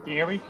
Can you hear me?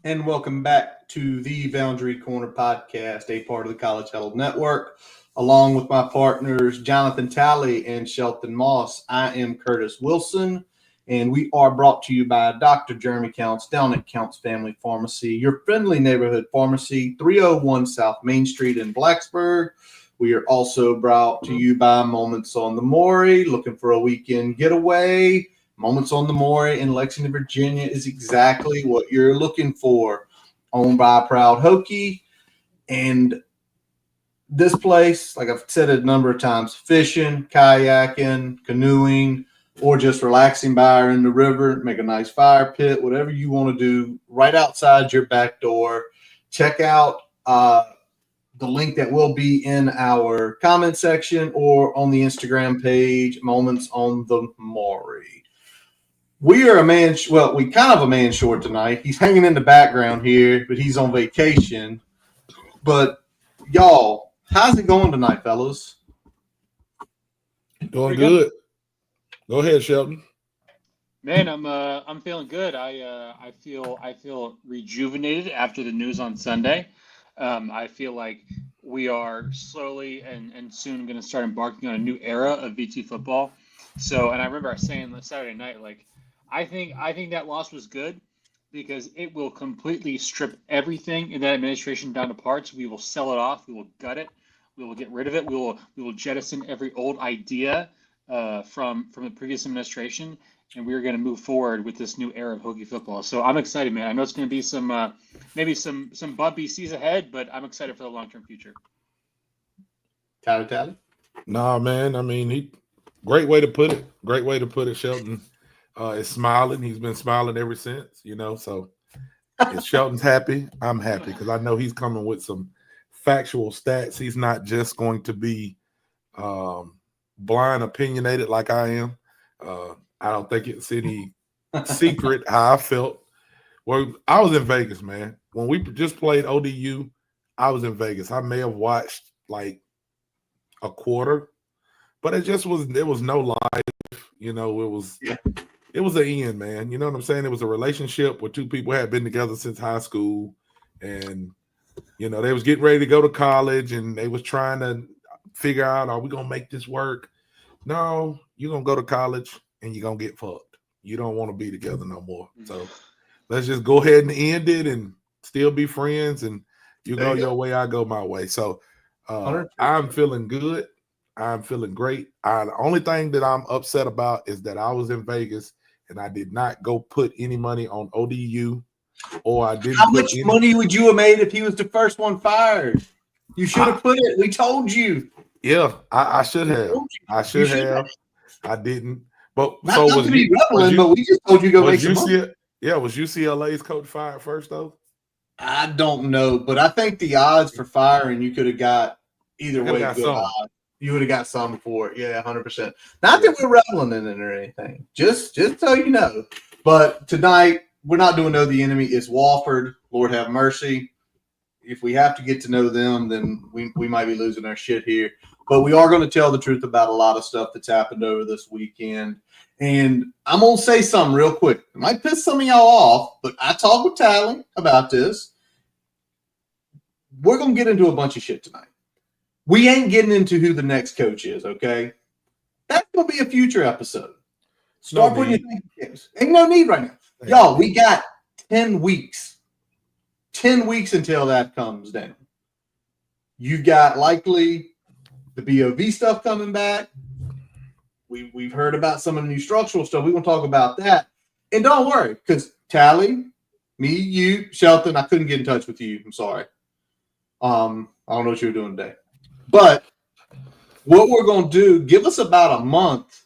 And welcome back to the Boundary Corner podcast, a part of the College Huddle Network. Along with my partners, Jonathan Talley and Shelton Moss, I am Curtis Wilson, and we are brought to you by Dr. Jeremy Counts down at Counts Family Pharmacy, your friendly neighborhood pharmacy, 301 South Main Street in Blacksburg. We are also brought to you by Moments on the Maury, looking for a weekend getaway. Moments on the Maury in Lexington, Virginia is exactly what you're looking for. Owned by a proud Hokie. And this place, like I've said it a number of times, fishing, kayaking, canoeing, or just relaxing by or in the river, make a nice fire pit, whatever you want to do right outside your back door. Check out the link that will be in our comment section or on the Instagram page, Moments on the Maury. We are we kind of a man short tonight. He's hanging in the background here, but he's on vacation. But y'all, how's it going tonight, fellas? Doing good. Go ahead, Shelton. Man, I'm feeling good. I feel rejuvenated after the news on Sunday. I feel like we are slowly and soon going to start embarking on a new era of VT football. So, and I remember saying on Saturday night, like, I think that loss was good because it will completely strip everything in that administration down to parts. We will sell it off. We will gut it. We will get rid of it. We will jettison every old idea from the previous administration, and we are going to move forward with this new era of Hokie football. So I'm excited, man. I know it's going to be some maybe some bumpy seas ahead, but I'm excited for the long-term future. Tally? Nah, man. I mean, great way to put it. Great way to put it, Shelton. Is smiling. He's been smiling ever since, so if Shelton's happy, I'm happy because I know he's coming with some factual stats. He's not just going to be blind opinionated like I am. I don't think it's any secret how I felt. Well, I was in Vegas, man. When we just played ODU, I was in Vegas. I may have watched like a quarter, but there was no life. It was an end, man. You know what I'm saying? It was a relationship where two people had been together since high school, and they was getting ready to go to college, and they was trying to figure out, are we gonna make this work? No, you're gonna go to college and you're gonna get fucked. You don't want to be together no more. So let's just go ahead and end it and still be friends, and you go your way, I go my way. So I'm feeling good. I'm feeling great. The only thing that I'm upset about is that I was in Vegas and I did not go put any money on ODU, or I didn't. How much money would you have made if he was the first one fired? You should have put it. We told you. Yeah, I should have. I didn't. But Not, so not was to be you, reveling, but we just told you go make was some money. was UCLA's coach fired first though? I don't know, but I think the odds for firing you could have got either way. Got Good some. odds. You would have got some for it. Yeah, 100%. Not that we're reveling in it or anything. Just so you know. But tonight we're not doing Know the Enemy. It's Wofford. Lord have mercy. If we have to get to know them, then we might be losing our shit here. But we are going to tell the truth about a lot of stuff that's happened over this weekend. And I'm going to say something real quick. It might piss some of y'all off, but I talked with Tally about this. We're going to get into a bunch of shit tonight. We ain't getting into who the next coach is, okay? That's going to be a future episode. Start putting your games. Ain't no need right now. Y'all, we got 10 weeks. 10 weeks until that comes down. You've got likely the BOV stuff coming back. We've heard about some of the new structural stuff. We're going to talk about that. And don't worry, because Tally, me, you, Shelton, I couldn't get in touch with you. I'm sorry. I don't know what you were doing today. But what we're going to do, give us about a month,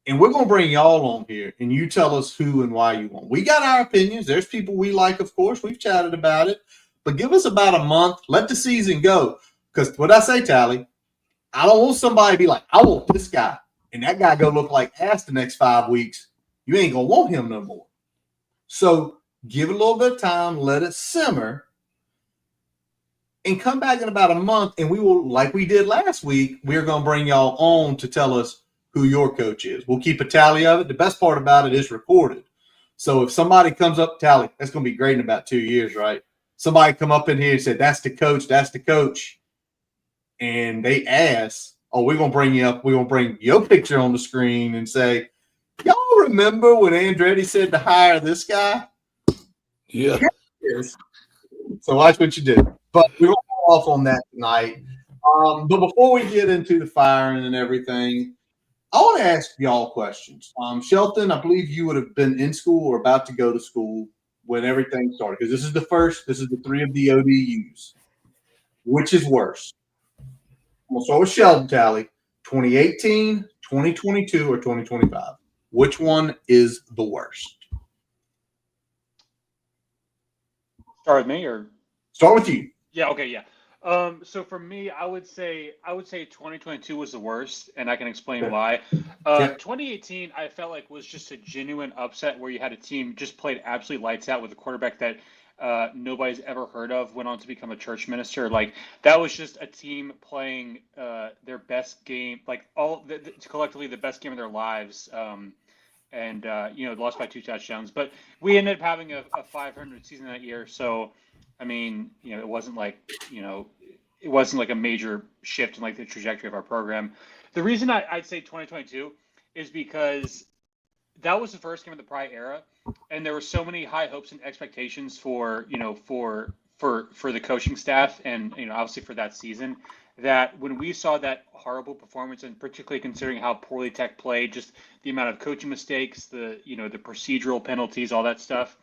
and we're going to bring y'all on here, and you tell us who and why you want. We got our opinions. There's people we like, of course. We've chatted about it. But give us about a month. Let the season go. Because what I say, Tally, I don't want somebody to be like, I want this guy, and that guy go look like ass the next 5 weeks. You ain't going to want him no more. So give it a little bit of time. Let it simmer. And come back in about a month, and we will, like we did last week, we're going to bring y'all on to tell us who your coach is. We'll keep a tally of it. The best part about it is recorded. So if somebody comes up, Tally, that's going to be great in about 2 years, right? Somebody come up in here and said, that's the coach. And they ask, oh, we're going to bring you up. We're going to bring your picture on the screen and say, y'all remember when Andretti said to hire this guy? Yeah. Yes. So watch what you do. But we're going to go off on that tonight. But before we get into the firing and everything, I want to ask y'all questions. Shelton, I believe you would have been in school or about to go to school when everything started, because this is the 3 of the ODUs. Which is worse? We'll start with Sheldon, Tally. 2018, 2022, or 2025? Which one is the worst? Start with me or start with you? Yeah. Okay. Yeah. So for me, I would say 2022 was the worst, and I can explain why. 2018, I felt like was just a genuine upset where you had a team just played absolutely lights out with a quarterback that nobody's ever heard of, went on to become a church minister. Like that was just a team playing their best game, like collectively the best game of their lives. And lost by 2 touchdowns, but we ended up having a 500 season that year. So, I mean, it wasn't like a major shift in like the trajectory of our program. The reason I'd say 2022 is because that was the first game of the Pry era, and there were so many high hopes and expectations for the coaching staff, and obviously for that season. That when we saw that horrible performance, and particularly considering how poorly Tech played, just the amount of coaching mistakes, the procedural penalties, all that stuff,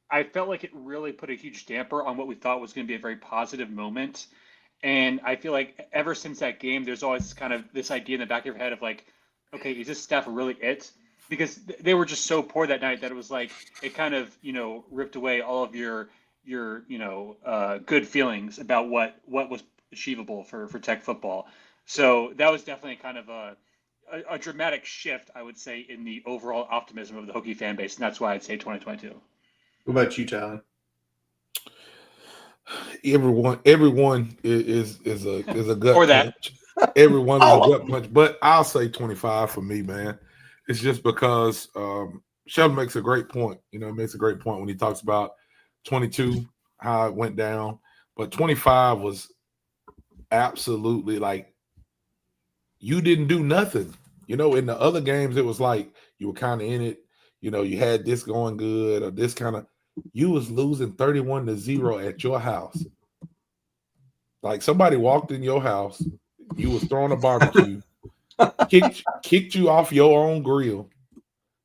I felt like it really put a huge damper on what we thought was going to be a very positive moment. And I feel like ever since that game, there's always kind of this idea in the back of your head of like, okay, is this staff really it? Because they were just so poor that night that it was like it kind of ripped away all of your good feelings about what was achievable for Tech football. So that was definitely kind of a dramatic shift, I would say, in the overall optimism of the Hokie fan base, and that's why I'd say 2022. What about you, Tyler? Everyone is a gut or that. punch. Everyone is a gut punch, but I'll say 25 for me, man. It's just because Sheldon makes a great point. Makes a great point when he talks about 22, how it went down, but 25 was absolutely like you didn't do nothing. In the other games, it was like you were kind of in it. You had this going good or this kind of. You was losing 31-0 at your house. Like somebody walked in your house, you was throwing a barbecue, kicked you off your own grill,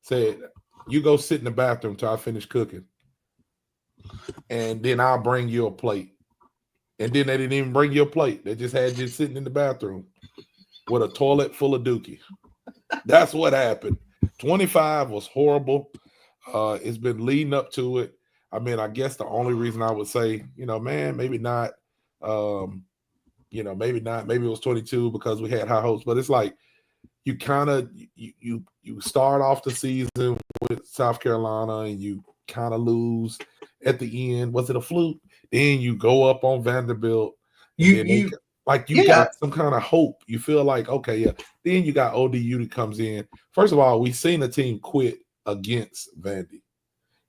said, you go sit in the bathroom till I finish cooking. And then I'll bring you a plate. And then they didn't even bring you a plate. They just had you sitting in the bathroom with a toilet full of dookie. That's what happened. 25 was horrible. It's been leading up to it. I mean, I guess the only reason I would say, man, maybe not. Maybe not. Maybe it was 22 because we had high hopes. But it's like you kind of you start off the season with South Carolina and you kind of lose at the end. Was it a fluke? Then you go up on Vanderbilt. You got some kind of hope. You feel like, okay, yeah. Then you got ODU that comes in. First of all, we've seen a team quit against Vandy.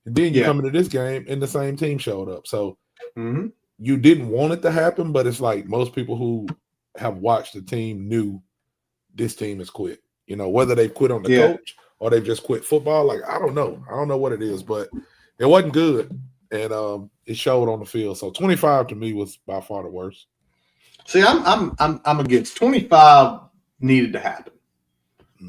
And then you come into this game and the same team showed up. So you didn't want it to happen, but it's like most people who have watched the team knew this team has quit. Whether they quit on the coach or they just quit football, like I don't know. I don't know what it is, but it wasn't good. And it showed on the field. So 25 to me was by far the worst. See, I'm against 25 needed to happen.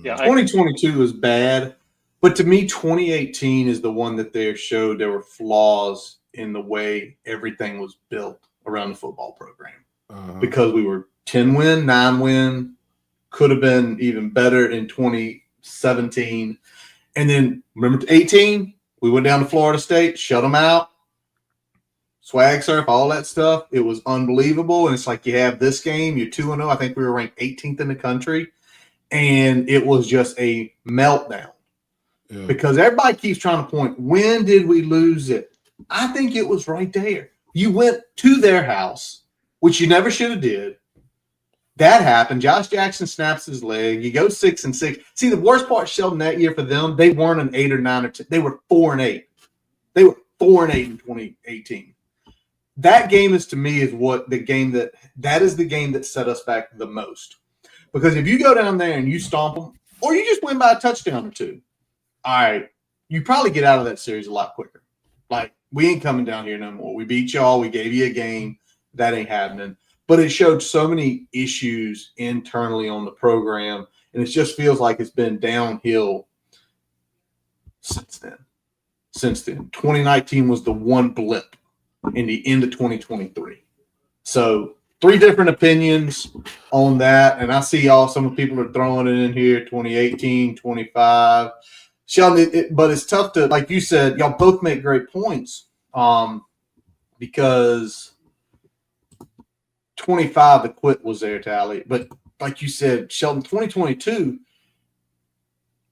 Yeah, 2022 was bad, but to me, 2018 is the one that they showed there were flaws in the way everything was built around the football program. Because we were 10-win, 9-win, could have been even better in 2017. And then remember 18, we went down to Florida State, shut them out. Swag surf, all that stuff. It was unbelievable. And it's like you have this game, you're 2-0. I think we were ranked 18th in the country. And it was just a meltdown. Yeah. Because everybody keeps trying to point, when did we lose it? I think it was right there. You went to their house, which you never should have did. That happened. Josh Jackson snaps his leg. You go 6-6. See, the worst part, Sheldon, that year for them, they weren't an 8 or 9 or 10. They were 4-8. They were 4-8 in 2018. That game is, to me, is what the game that is the game that set us back the most. Because if you go down there and you stomp them, or you just win by a touchdown or two, all right, you probably get out of that series a lot quicker. Like, we ain't coming down here no more. We beat y'all. We gave you a game. That ain't happening. But it showed so many issues internally on the program, and it just feels like it's been downhill since then. 2019 was the one blip in the end of 2023. So 3 different opinions on that. And I see some people are throwing it in here, 2018, 25. Sheldon, but it's tough to, like you said, y'all both make great points because 25, the quit was there, Tally. But like you said, Sheldon, 2022,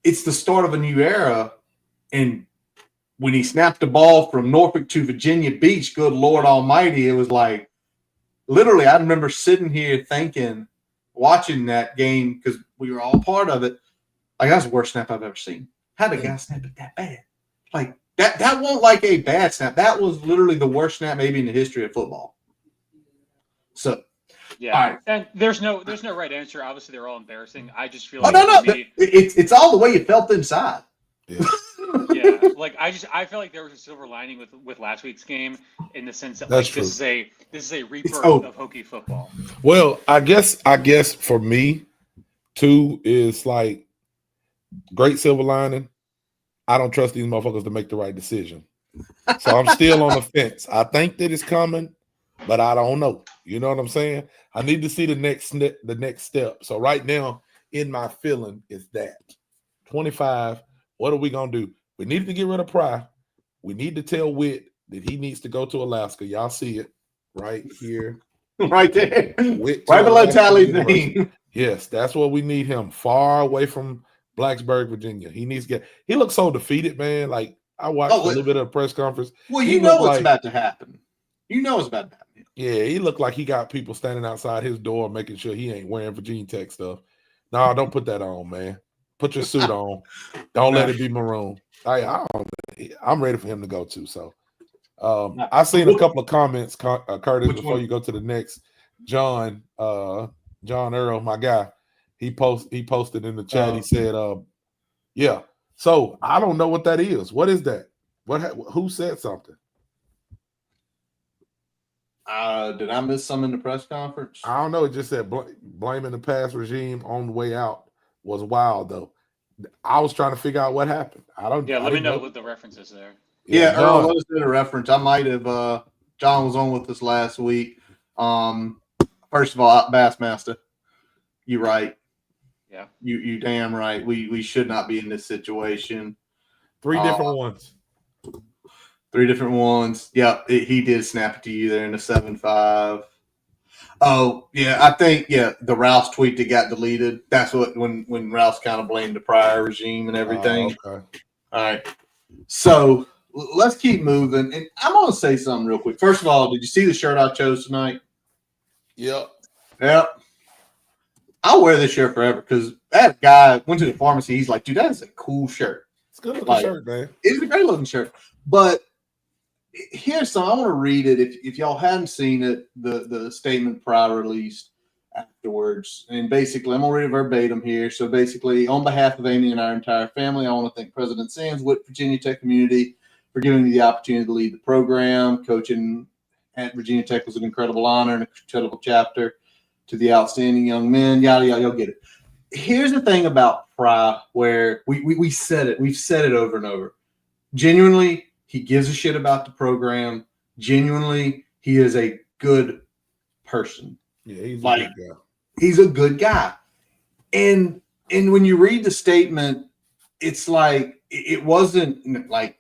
it's the start of a new era. And when he snapped the ball from Norfolk to Virginia Beach, good Lord Almighty, it was like, literally, I remember sitting here thinking, watching that game, because we were all part of it, like, that's the worst snap I've ever seen. How did a guy snap it that bad? Like, that wasn't like a bad snap. That was literally the worst snap maybe in the history of football. So, yeah, all right. And there's no right answer. Obviously, they're all embarrassing. I just feel like it's all the way you felt inside. Yeah. Yeah, like I feel like there was a silver lining with last week's game in the sense that this is a rebirth of Hokie football. Well, I guess for me too is like great silver lining. I don't trust these motherfuckers to make the right decision, so I'm still on the fence. I think that it's coming, but I don't know. You know what I'm saying? I need to see the next step. So right now, in my feeling, is that 25. What are we gonna do? We need to get rid of Pry. We need to tell Witt that he needs to go to Alaska. Y'all see it right here. Right there. Right below Tally's name. Yes, that's what we need him. Far away from Blacksburg, Virginia. He needs to get – he looks so defeated, man. Like, I watched a little bit of the press conference. Well, you know what's about to happen. You know what's about to happen. Yeah, he looked like he got people standing outside his door making sure he ain't wearing Virginia Tech stuff. No, don't put that on, man. Put your suit on. Don't let it be maroon. I'm ready for him to go too. So I've seen a couple of comments, Curtis, before you go to the next. John Earl, my guy, he posted in the chat. He said, yeah. So I don't know what that is. What is that? Who said something? Did I miss some in the press conference? I don't know. It just said blaming the past regime on the way out was wild, though. I was trying to figure out what happened. Let me know what the reference is there. Yeah, Earl, what is the reference? I might have. John was on with us last week. First of all, Bassmaster, you're right. Yeah. You damn right. We should not be in this situation. 3 different ones. 3 different ones. Yep, he did snap it to you there in the 7-5. Oh, yeah, I think, the Rouse tweet that got deleted, that's when Rouse kind of blamed the prior regime and everything. Okay. All right. So let's keep moving. And I'm going to say something real quick. First of all, did you see the shirt I chose tonight? Yep. Yep. I'll wear this shirt forever because that guy went to the pharmacy. He's like, dude, that is a cool shirt. It's a good looking shirt, man. It's a great looking shirt. But here's some. I want to read it. If y'all hadn't seen it, the statement Pry released afterwards. And basically, I'm going to read it verbatim here. So basically, on behalf of Amy and our entire family, I want to thank President Sands, Witt, Virginia Tech community for giving me the opportunity to lead the program. Coaching at Virginia Tech was an incredible honor and an incredible chapter to the outstanding young men. Yada, yada, you'll get it. Here's the thing about Pry where we said it. We've said it over and over. Genuinely, he gives a shit about the program. Genuinely, he is a good person. Yeah, he's a good guy. He's a good guy. And when you read the statement, it's like it wasn't like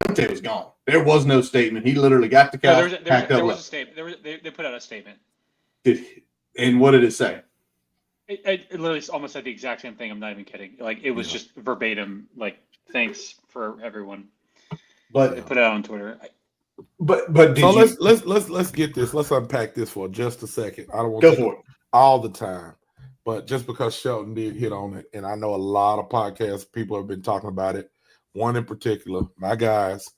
Fuente was gone. There was no statement. He literally got the couch. There was a statement. They put out a statement. And what did it say? It literally almost said the exact same thing. I'm not even kidding. Like it was just verbatim. Like thanks for everyone. But they put it out on Twitter. But so let's get this. Let's unpack this for just a second. I don't want go to for it all the time, but just because Shelton did hit on it, and I know a lot of podcasts people have been talking about it. One in particular, my guys.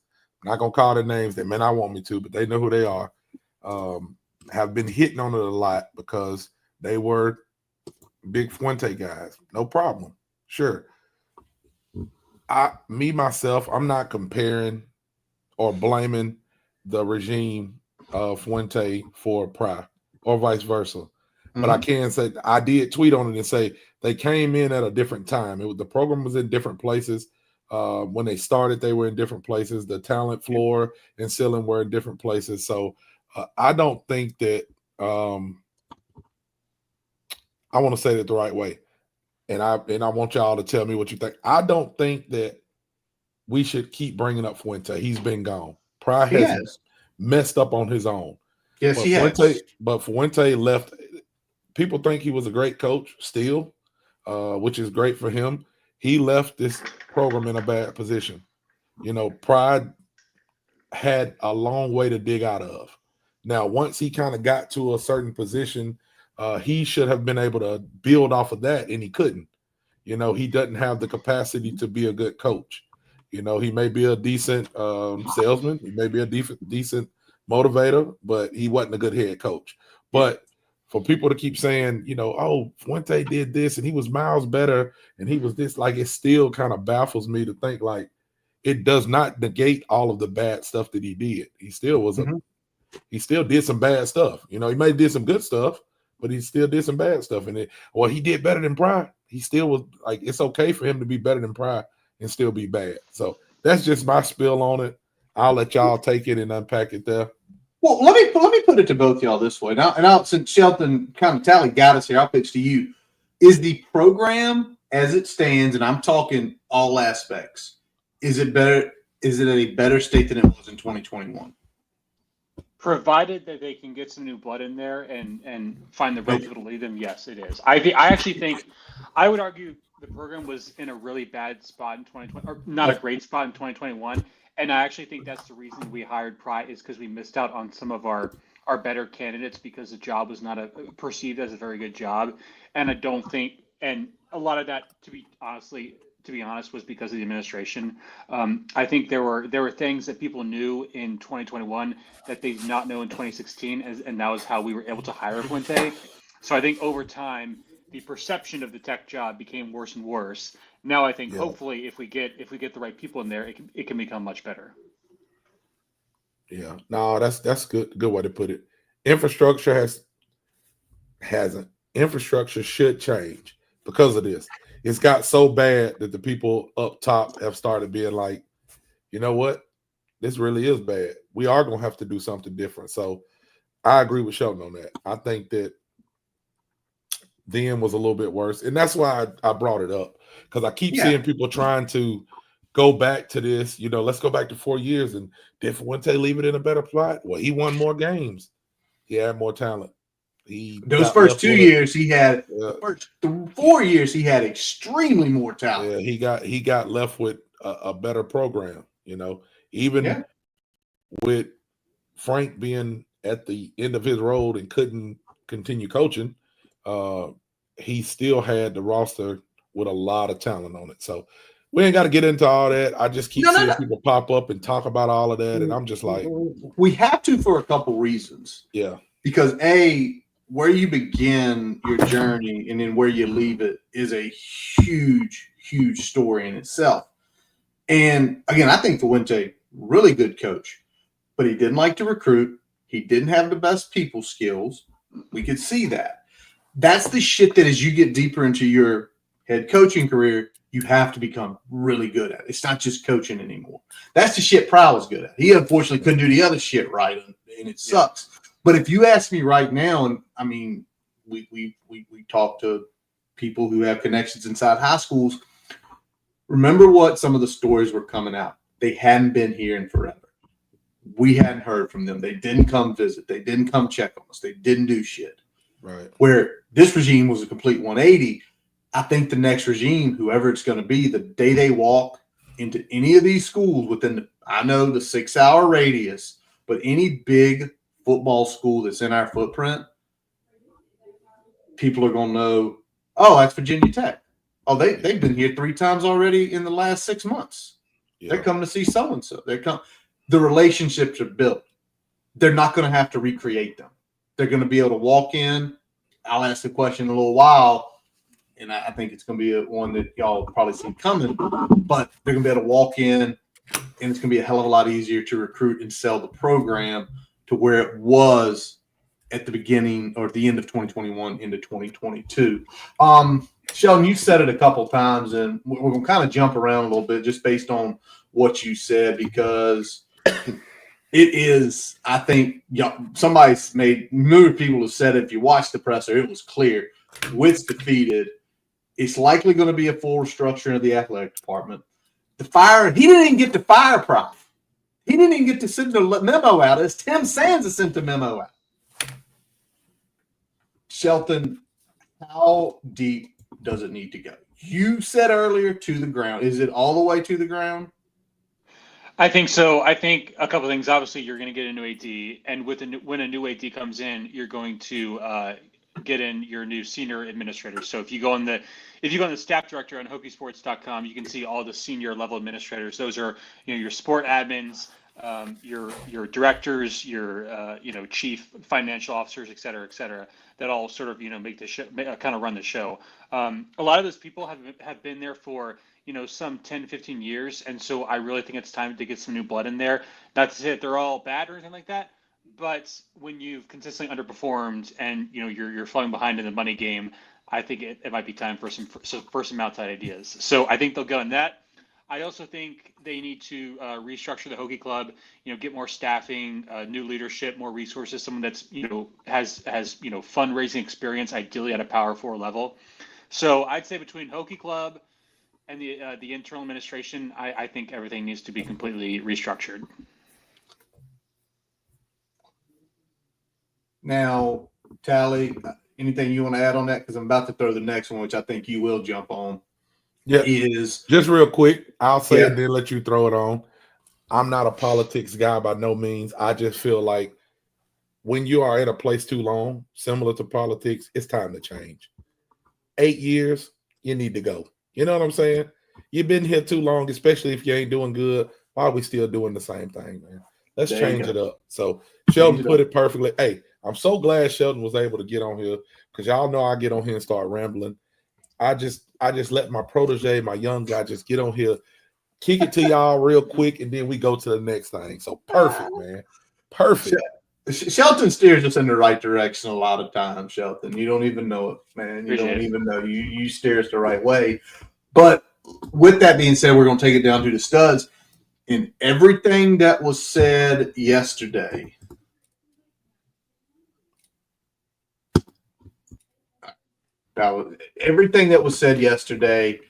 I'm not gonna call their names. They may not want me to, but they know who they are. Have been hitting on it a lot because they were big Fuente guys. No problem. Sure. Myself, I'm not comparing or blaming the regime of Fuente for Pry or vice versa. Mm-hmm. But I can say I did tweet on it and say they came in at a different time. The program was in different places. When they started, they were in different places. The talent floor and ceiling were in different places. So I don't think that I want to say it the right way. And I want y'all to tell me what you think. I don't think that we should keep bringing up Fuente. He's been gone. Pry has messed up on his own. Yes, he has. But Fuente left. People think he was a great coach still, which is great for him. He left this program in a bad position. Pry had a long way to dig out of. Now, once he kind of got to a certain position, he should have been able to build off of that, and he couldn't. He doesn't have the capacity to be a good coach. He may be a decent salesman. He may be a decent motivator, but he wasn't a good head coach. But for people to keep saying, oh, Fuente did this, and he was miles better, and he was this, like, it still kind of baffles me to think, like, it does not negate all of the bad stuff that he did. He still was he still did some bad stuff. He may have did some good stuff, but he still did some bad stuff. And he did better than Pry. He still was like, it's okay for him to be better than Pry and still be bad. So that's just my spill on it. I'll let y'all take it and unpack it there. Well, let me put it to both y'all this way. Now, since Shelton kind of Tally got us here, I'll pitch to you. Is the program as it stands, and I'm talking all aspects, is it better? Is it a better state than it was in 2021? Provided that they can get some new blood in there and find the right people to lead them, yes, it is. I actually think, I would argue the program was in a really bad spot in 2020, or not a great spot in 2021. And I actually think that's the reason we hired Pry, is because we missed out on some of our better candidates because the job was not perceived as a very good job. And I don't think, and a lot of that, to be honest, was because of the administration. I think there were things that people knew in 2021 that they did not know in 2016, and that was how we were able to hire Fuente. So I think over time, the perception of the tech job became worse and worse. Now I think hopefully if we get the right people in there, it can become much better. Yeah, no, that's good way to put it. Infrastructure infrastructure should change because of this. It's got so bad that the people up top have started being like, you know what? This really is bad. We are going to have to do something different. So I agree with Sheldon on that. I think that then was a little bit worse. And that's why I brought it up, because I keep seeing people trying to go back to this. Let's go back to 4 years and did Fuente leave it in a better spot? Well, he won more games. He had more talent. Those first 2 years he had. The first 4 years he had extremely more talent. Yeah, he got left with a better program. Even with Frank being at the end of his road and couldn't continue coaching, he still had the roster with a lot of talent on it. So we ain't got to get into all that. I just keep seeing people pop up and talk about all of that, and I'm just like, we have to for a couple reasons. Yeah, because where you begin your journey and then where you leave it is a huge, huge story in itself. And again, I think Fuente, really good coach, but he didn't like to recruit. He didn't have the best people skills. We could see that. That's the shit that as you get deeper into your head coaching career, you have to become really good at. It's not just coaching anymore. That's the shit Pry was good at. He unfortunately couldn't do the other shit right, and it sucks. But if you ask me right now, and I mean, we talk to people who have connections inside high schools. Remember what some of the stories were coming out. They hadn't been here in forever. We hadn't heard from them. They didn't come visit. They didn't come check on us. They didn't do shit. Right. Where this regime was a complete 180. I think the next regime, whoever it's going to be, the day they walk into any of these schools within the 6-hour radius, but any big football school that's in our footprint, people are going to know, oh, that's Virginia Tech. Oh, they've been here 3 times already in the last 6 months. Yeah. They're coming to see so-and-so. The relationships are built. They're not going to have to recreate them. They're going to be able to walk in. I'll ask the question in a little while, and I think it's going to be one that y'all probably see coming, but they're going to be able to walk in, and it's going to be a hell of a lot easier to recruit and sell the program to where it was at the beginning or at the end of 2021 into 2022. Sheldon, you said it a couple times, and we're going to kind of jump around a little bit just based on what you said, because it is, I think, somebody's made, numerous people have said it. If you watch the presser, it was clear. Witt's defeated. It's likely going to be a full restructuring of the athletic department. He didn't even get to fire Pry. He didn't even get to send the memo out. It's Tim Sands that sent the memo out. Shelton, how deep does it need to go? You said earlier to the ground. Is it all the way to the ground? I think so. I think a couple of things. Obviously, you're going to get a new AD, and when a new AD comes in, you're going to get in your new senior administrator. So if you go on the staff director on Hokiesports.com, you can see all the senior level administrators. Those are your sport admins, your directors, your chief financial officers, et cetera, that all sort of make the show, kind of run the show. A lot of those people have been there for some 10, 15 years, and so I really think it's time to get some new blood in there. Not to say that they're all bad or anything like that, but when you've consistently underperformed and you're falling behind in the money game, I think it might be time for some outside ideas. So I think they'll go in that. I also think they need to restructure the Hokie Club, get more staffing, new leadership, more resources, someone that's has fundraising experience, ideally at a Power 4 level. So I'd say between Hokie Club and the internal administration, I think everything needs to be completely restructured. Now, Tally, anything you want to add on that? Because I'm about to throw the next one, which I think you will jump on. Yeah, just real quick, I'll say it and then let you throw it on. I'm not a politics guy by no means. I just feel like when you are in a place too long, similar to politics, it's time to change. 8 years, you need to go. You know what I'm saying? You've been here too long, especially if you ain't doing good. Why are we still doing the same thing, man? Let's change it up. So Sheldon put it perfectly. Hey, I'm so glad Sheldon was able to get on here, because y'all know I get on here and start rambling. I just let my protege, my young guy, just get on here, kick it to y'all real quick, and then we go to the next thing. So perfect, man. Perfect. Shelton steers us in the right direction a lot of times, Shelton. You don't even know it, man. You don't even know. You steer us the right way. But with that being said, we're going to take it down to the studs. In everything that was said yesterday, Now, everything that was said yesterday,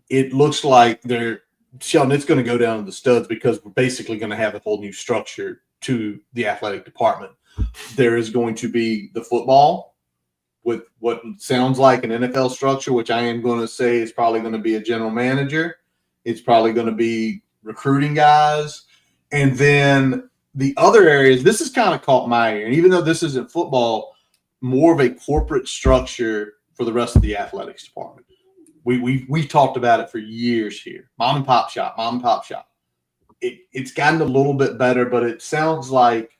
it looks like Sheldon, it's going to go down to the studs because we're basically going to have a whole new structure to the athletic department. There is going to be the football with what sounds like an NFL structure, which I am going to say is probably going to be a general manager. It's probably going to be recruiting guys. And then the other areas, this has kind of caught my ear. And even though this isn't football, more of a corporate structure for the rest of the athletics department. We've talked about it for years here. Mom and pop shop. It's gotten a little bit better, but it sounds like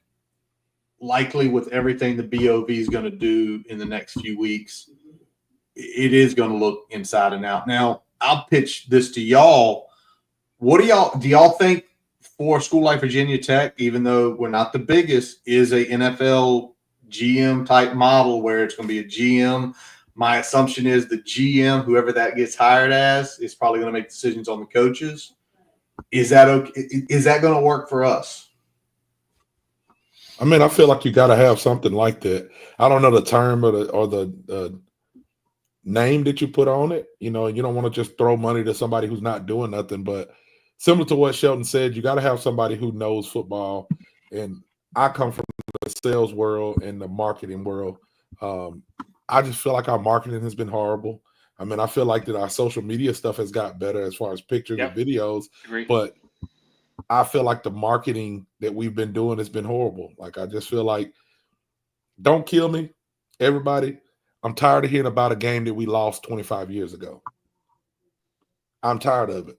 likely with everything the BOV is going to do in the next few weeks, it is going to look inside and out. Now, I'll pitch this to y'all. What do y'all think for a school like Virginia Tech, even though we're not the biggest, is a NFL GM type model where it's going to be a GM? My assumption is the GM, whoever that gets hired as, is probably going to make decisions on the coaches. Is that okay? Is that going to work for us? I mean, I feel like you got to have something like that. I don't know the term or the name that you put on it. You know, you don't want to just throw money to somebody who's not doing nothing. But similar to what Sheldon said, you got to have somebody who knows football. And I come from the sales world and the marketing world. I just feel like our marketing has been horrible. I mean, I feel like that our social media stuff has got better as far as pictures and videos. Agreed. But I feel like the marketing that we've been doing has been horrible. Like, I just feel like, don't kill me, everybody. I'm tired of hearing about a game that we lost 25 years ago. I'm tired of it.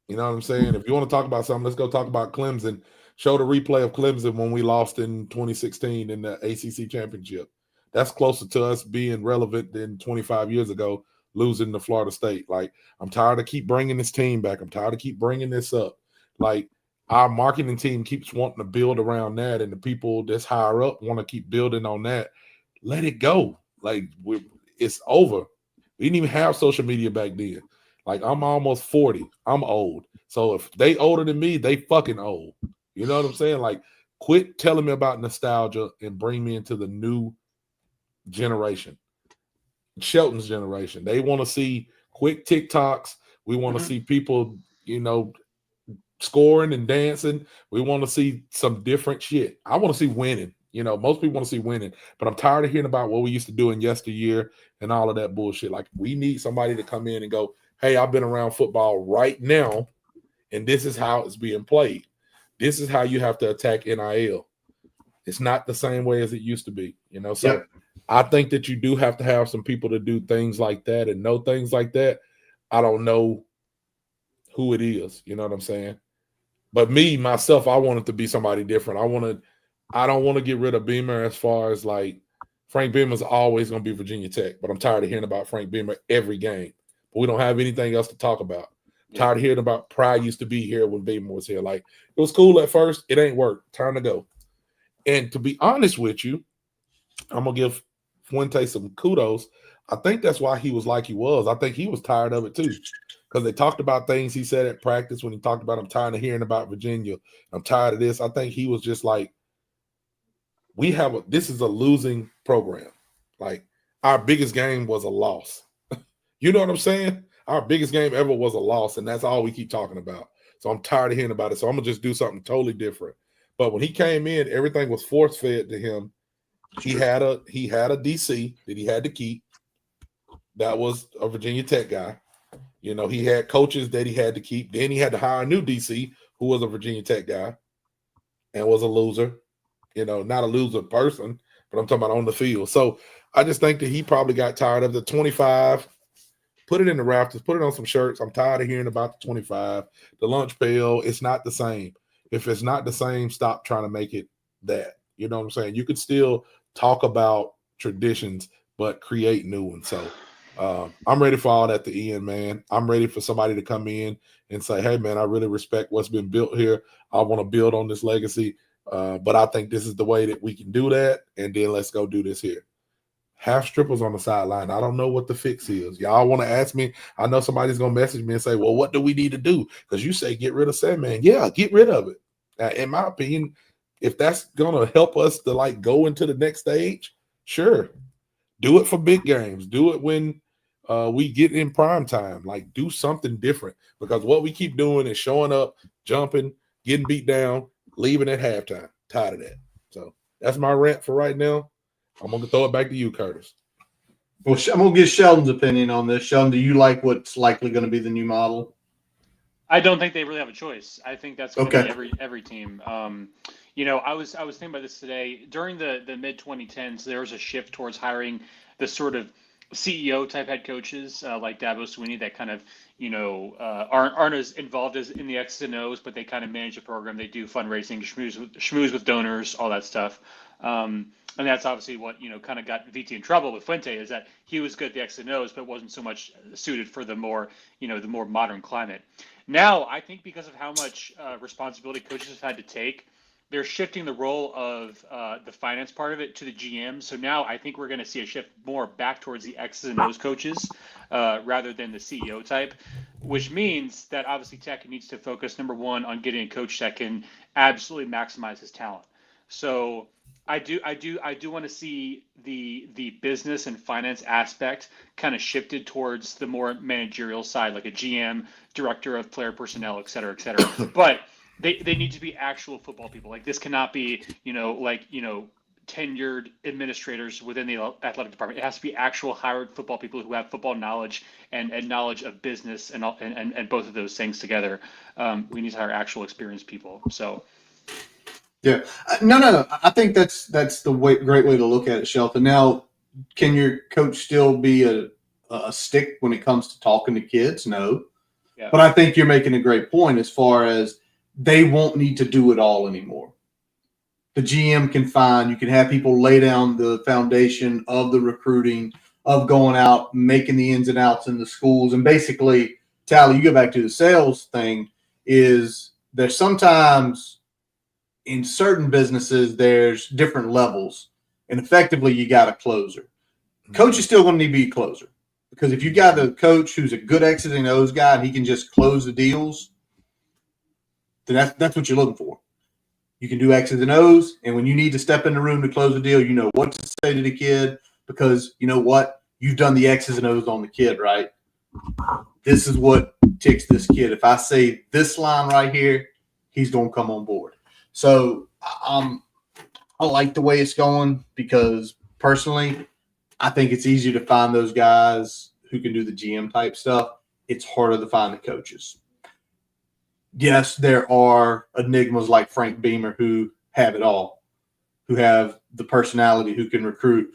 You know what I'm saying? If you want to talk about something, let's go talk about Clemson. Show the replay of Clemson when we lost in 2016 in the ACC championship. That's closer to us being relevant than 25 years ago losing to Florida State. Like, I'm tired of keep bringing this team back. I'm tired of keep bringing this up. Like, our marketing team keeps wanting to build around that, and the people that's higher up want to keep building on that. Let it go. Like, it's over. We didn't even have social media back then. Like, I'm almost 40. I'm old. So if they older than me, they fucking old. You know what I'm saying? Like, quit telling me about nostalgia and bring me into the new generation. Shelton's generation. They want to see quick TikToks. We want to see people, you know, scoring and dancing. We want to see some different shit. I want to see winning. You know, most people want to see winning, but I'm tired of hearing about what we used to do in yesteryear and all of that bullshit. Like, we need somebody to come in and go, hey, I've been around football right now, and this is how it's being played. This is how you have to attack NIL. It's not the same way as it used to be, you know? So I think that you do have to have some people to do things like that and know things like that. I don't know who it is, you know what I'm saying? But me, myself, I want it to be somebody different. I don't want to get rid of Beamer as far as, like, Frank Beamer's always going to be Virginia Tech, but I'm tired of hearing about Frank Beamer every game. But we don't have anything else to talk about. Tired of hearing about Pry used to be here when Beamer was here. Like, it was cool at first. It ain't worked. Time to go. And to be honest with you, I'm going to give Fuente some kudos. I think that's why he was like he was. I think he was tired of it too. Because they talked about things he said at practice when he talked about, I'm tired of hearing about Virginia. I'm tired of this. I think he was just like, this is a losing program. Like, our biggest game was a loss. You know what I'm saying? Our biggest game ever was a loss, and that's all we keep talking about. So I'm tired of hearing about it. So I'm going to just do something totally different. But when he came in, everything was force-fed to him. He had a DC that he had to keep. That was a Virginia Tech guy. You know, he had coaches that he had to keep. Then he had to hire a new DC who was a Virginia Tech guy and was a loser. You know, not a loser person, but I'm talking about on the field. So I just think that he probably got tired of the 25. Put it in the rafters. Put it on some shirts. I'm tired of hearing about the 25. The lunch pail, it's not the same. If it's not the same, stop trying to make it that. You know what I'm saying? You could still talk about traditions, but create new ones. So I'm ready for all that to end, man. I'm ready for somebody to come in and say, hey, man, I really respect what's been built here. I want to build on this legacy. But I think this is the way that we can do that. And then let's go do this here. Have strippers on the sideline. I don't know what the fix is. Y'all want to ask me? I know somebody's going to message me and say, well, what do we need to do? Because you say get rid of Sandman. Yeah, get rid of it. In my opinion, if that's going to help us to, like, go into the next stage, sure. Do it for big games. Do it when we get in prime time. Like, do something different, because what we keep doing is showing up, jumping, getting beat down, leaving at halftime. Tired of that. So that's my rant for right now. I'm gonna throw it back to you, Curtis. Well, I'm going to get Sheldon's opinion on this. Sheldon, do you like what's likely going to be the new model? I don't think they really have a choice. I think that's going to Okay. be every team. I was thinking about this today. During the mid 2010s, there was a shift towards hiring the sort of CEO type head coaches like Dabo Swinney that kind of aren't as involved as in the X's and O's, but they kind of manage the program. They do fundraising, schmooze with donors, all that stuff. And that's obviously what kind of got VT in trouble with Fuente, is that he was good at the X's and O's, but wasn't so much suited for the more modern climate. Now, I think because of how much responsibility coaches have had to take, they're shifting the role of the finance part of it to the GM. So now I think we're going to see a shift more back towards the X's and O's coaches rather than the CEO type, which means that obviously Tech needs to focus, number one, on getting a coach that can absolutely maximize his talent. So I do want to see the business and finance aspect kind of shifted towards the more managerial side, like a GM, director of player personnel, et cetera, et cetera. But they need to be actual football people. Like, this cannot be, tenured administrators within the athletic department. It has to be actual hired football people who have football knowledge and knowledge of business and both of those things together. We need to hire actual experienced people. So. Yeah, no. I think that's the great way to look at it, Shelton. Now, can your coach still be a stick when it comes to talking to kids? No, Yeah. But I think you're making a great point as far as they won't need to do it all anymore. The GM can you can have people lay down the foundation of the recruiting, of going out, making the ins and outs in the schools, and basically, Tally, you go back to the sales thing. Is there's sometimes in certain businesses, there's different levels, and effectively you got a closer. Coach is still going to need to be a closer, because if you got a coach who's a good X's and O's guy and he can just close the deals, then that's what you're looking for. You can do X's and O's, and when you need to step in the room to close the deal, you know what to say to the kid, because you know what? You've done the X's and O's on the kid, right? This is what ticks this kid. If I say this line right here, he's going to come on board. So I like the way it's going, because personally, I think it's easier to find those guys who can do the GM type stuff. It's harder to find the coaches. Yes, there are enigmas like Frank Beamer who have it all, who have the personality, who can recruit,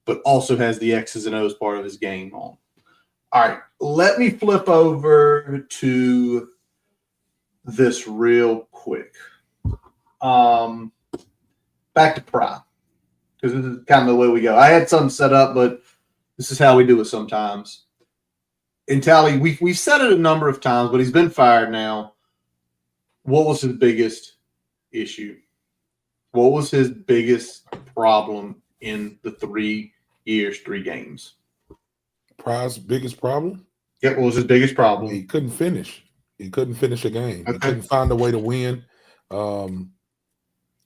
but also has the X's and O's part of his game on. All right, let me flip over to this real quick. Back to Pry, because this is kind of the way we go. I had something set up, but this is how we do it sometimes. And Tally, we've said it a number of times, but he's been fired now. What was his biggest issue? What was his biggest problem in the 3 years, 3 games? Pry's biggest problem? Yeah, what was his biggest problem? He couldn't finish. He couldn't finish a game. Okay. He couldn't find a way to win.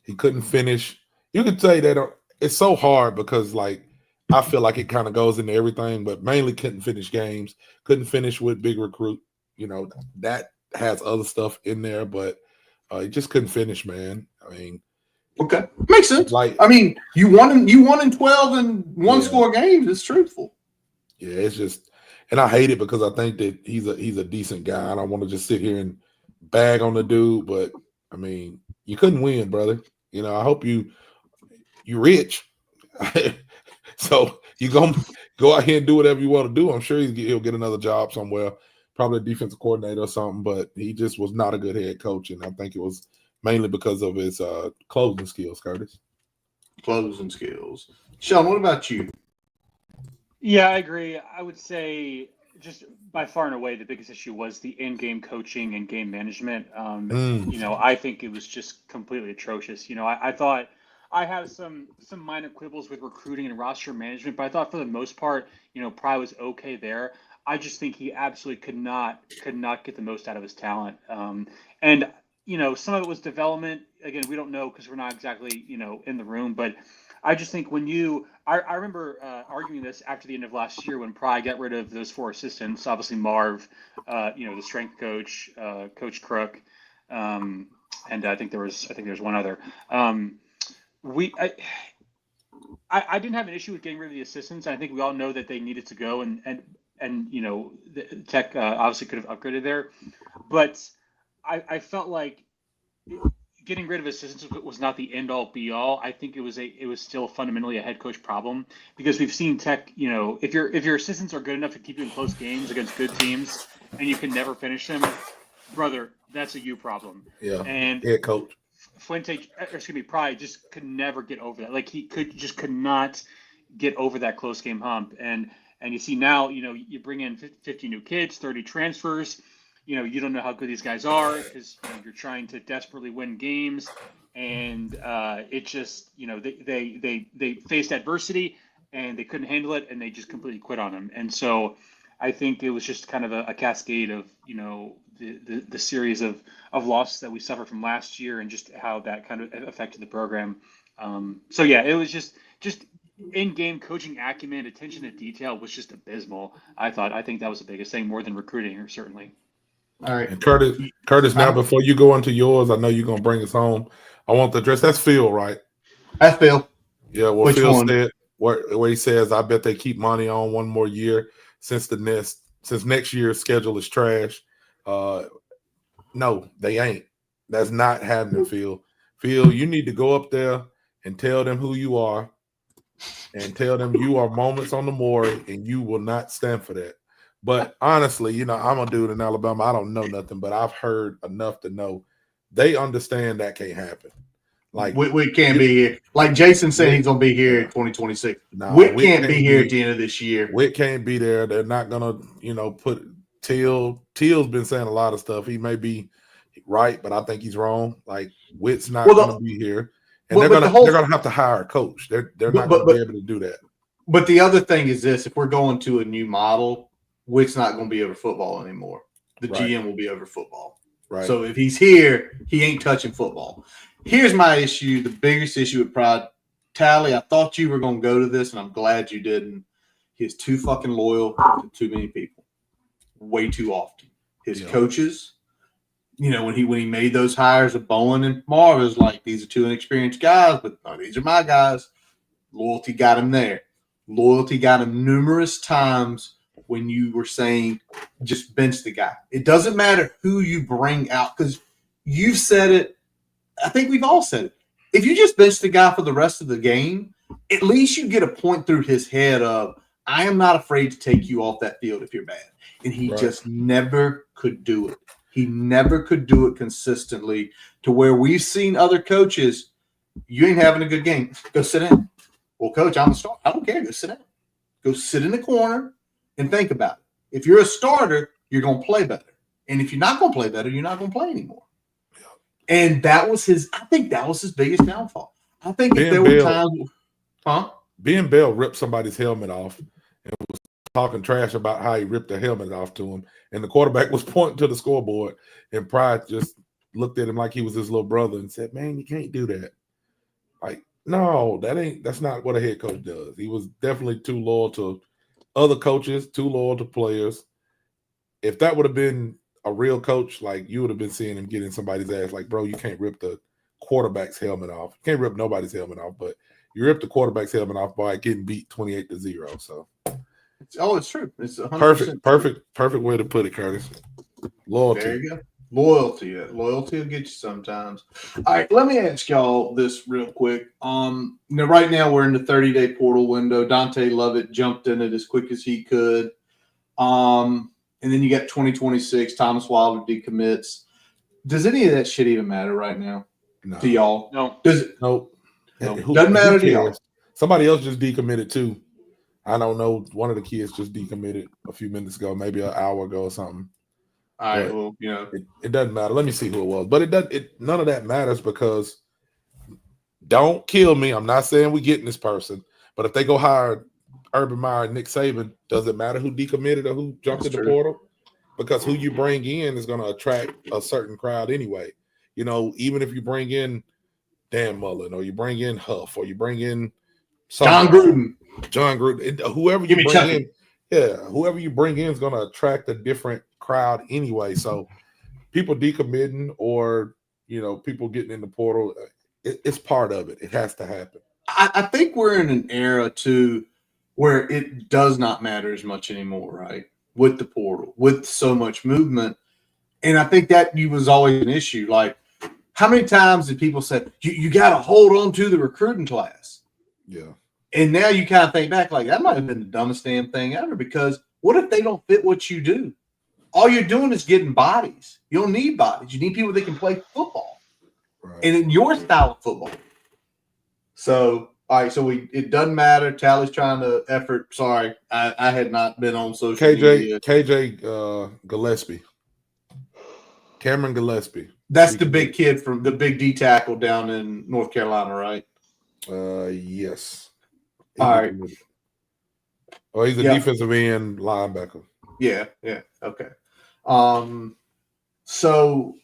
He couldn't finish. You could say that it's so hard, because, like, I feel like it kind of goes into everything, but mainly couldn't finish games, couldn't finish with big recruit. That has other stuff in there, but he just couldn't finish, man. I mean, okay, makes sense. Like, I mean, you won in 12 and one score games. It's truthful. Yeah, it's just, and I hate it, because I think that he's a decent guy. I don't want to just sit here and bag on the dude, but I mean, you couldn't win, brother. I hope you're rich, so you gonna go out here and do whatever you want to do. I'm sure he'll get another job somewhere, probably a defensive coordinator or something. But he just was not a good head coach, and I think it was mainly because of his closing skills, Curtis. Closing skills. Sean, what about you? Yeah, I agree. I would say just by far and away the biggest issue was the in-game coaching and game management. I think it was just completely atrocious. I thought I had some minor quibbles with recruiting and roster management, but I thought for the most part, Pry was okay there. I just think he absolutely could not get the most out of his talent. And some of it was development. again, we don't know because we're not exactly, in the room, but I just think I remember arguing this after the end of last year when Pry got rid of those 4 assistants, obviously Marv, the strength coach, Coach Crook, and I think there was one other. I didn't have an issue with getting rid of the assistants. I think we all know that they needed to go, and the Tech obviously could have upgraded there, but I felt like getting rid of assistants was not the end all be all. I think it was still fundamentally a head coach problem, because we've seen Tech, if your assistants are good enough to keep you in close games against good teams and you can never finish them, brother, that's a you problem. Yeah. And head coach Pry just could never get over that. Like, he could not get over that close game hump. And you see now, you bring in 50 new kids, 30 transfers. You don't know how good these guys are because you're trying to desperately win games, and it just, they faced adversity and they couldn't handle it, and they just completely quit on them. And so I think it was just kind of a cascade of the series of losses that we suffered from last year, and just how that kind of affected the program. So yeah, it was just in-game coaching acumen, attention to detail was just abysmal. I think that was the biggest thing, more than recruiting, certainly. All right. And Curtis, now before you go into yours, I know you're gonna bring us home. I want to address, that's Phil, right? That's Phil. Yeah, well, Which Phil one? said where he says, I bet they keep money on one more year since next year's schedule is trash. No, they ain't. That's not happening, Phil. Phil, you need to go up there and tell them who you are, and tell them you are moments on the Maury, and you will not stand for that. But honestly, I'm a dude in Alabama. I don't know nothing, but I've heard enough to know they understand that can't happen. Like, we can't be here. Like Jason said, he's gonna be here in 2026. Witt can't be here at the end of this year. Witt can't be there. They're not gonna, put Teal's been saying a lot of stuff. He may be right, but I think he's wrong. Like, Witt's not gonna be here, and they're gonna have to hire a coach. They're not gonna be able to do that. But the other thing is this: if we're going to a new model, Witt's not going to be over football anymore. The GM will be over football. Right. So if he's here, he ain't touching football. Here's my issue, the biggest issue with Pride. Tally, I thought you were going to go to this, and I'm glad you didn't. He's too fucking loyal to too many people. Way too often. His coaches, when he made those hires of Bowen and Marv, it was like, these are 2 inexperienced guys, but no, these are my guys. Loyalty got him there. Loyalty got him numerous times when you were saying just bench the guy. It doesn't matter who you bring out, because you've said it. I think we've all said it. If you just bench the guy for the rest of the game, at least you get a point through his head of, I am not afraid to take you off that field if you're bad. And he just never could do it. He never could do it consistently, to where we've seen other coaches, you ain't having a good game, go sit down. Well, coach, I'm the star. I don't care. Go sit down. Go sit in the corner and think about it. If you're a starter, you're going to play better. And if you're not going to play better, you're not going to play anymore. And I think that was his biggest downfall. I think if there were times, Ben Bell ripped somebody's helmet off and was talking trash about how he ripped the helmet off to him. And the quarterback was pointing to the scoreboard, and Pry just looked at him like he was his little brother and said, man, you can't do that. Like, no, that's not what a head coach does. He was definitely too loyal to other coaches, too loyal to players. If that would have been a real coach, like, you would have been seeing him getting somebody's ass. Like, bro, you can't rip the quarterback's helmet off. You can't rip nobody's helmet off, but you ripped the quarterback's helmet off by getting beat 28-0. So, it's true. It's 100% perfect way to put it, Curtis. Loyalty. There you go. Loyalty will get you sometimes. All right, let me ask y'all this real quick. Right now we're in the 30-day portal window. Dante Lovett jumped in it as quick as he could. And then you got 2026. Thomas Wilder decommits. Does any of that shit even matter right now to y'all? No. Does it? Nope. Doesn't matter to y'all. Somebody else just decommitted too. I don't know. One of the kids just decommitted a few minutes ago, maybe an hour ago or something. All right. Well, it doesn't matter. Let me see who it was, but none of that matters, because don't kill me. I'm not saying we're getting this person, but if they go hire Urban Meyer and Nick Saban, does it matter who decommitted or who jumped in the portal? Because who you bring in is going to attract a certain crowd anyway. Even if you bring in Dan Mullen, or you bring in Huff, or you bring in John Gruden, whoever Give you me bring Chucky. in, whoever you bring in is going to attract a different crowd anyway. So people decommitting or people getting in the portal, it's part of it. It has to happen. I think we're in an era too where it does not matter as much anymore, right? With the portal, with so much movement. And I think that was always an issue. Like, how many times did people say, you got to hold on to the recruiting class? Yeah. And now you kind of think back, like, that might have been the dumbest damn thing ever, because what if they don't fit what you do? All you're doing is getting bodies. You don't need bodies. You need people that can play football. Right. And in your style of football. So, all right, so it doesn't matter. Tally's trying to effort. Sorry, I had not been on social media. KJ Gillespie. Cameron Gillespie. That's the big kid from the big D tackle down in North Carolina, right? Yes. All right. Oh, he's a defensive end linebacker. Yeah. Okay. So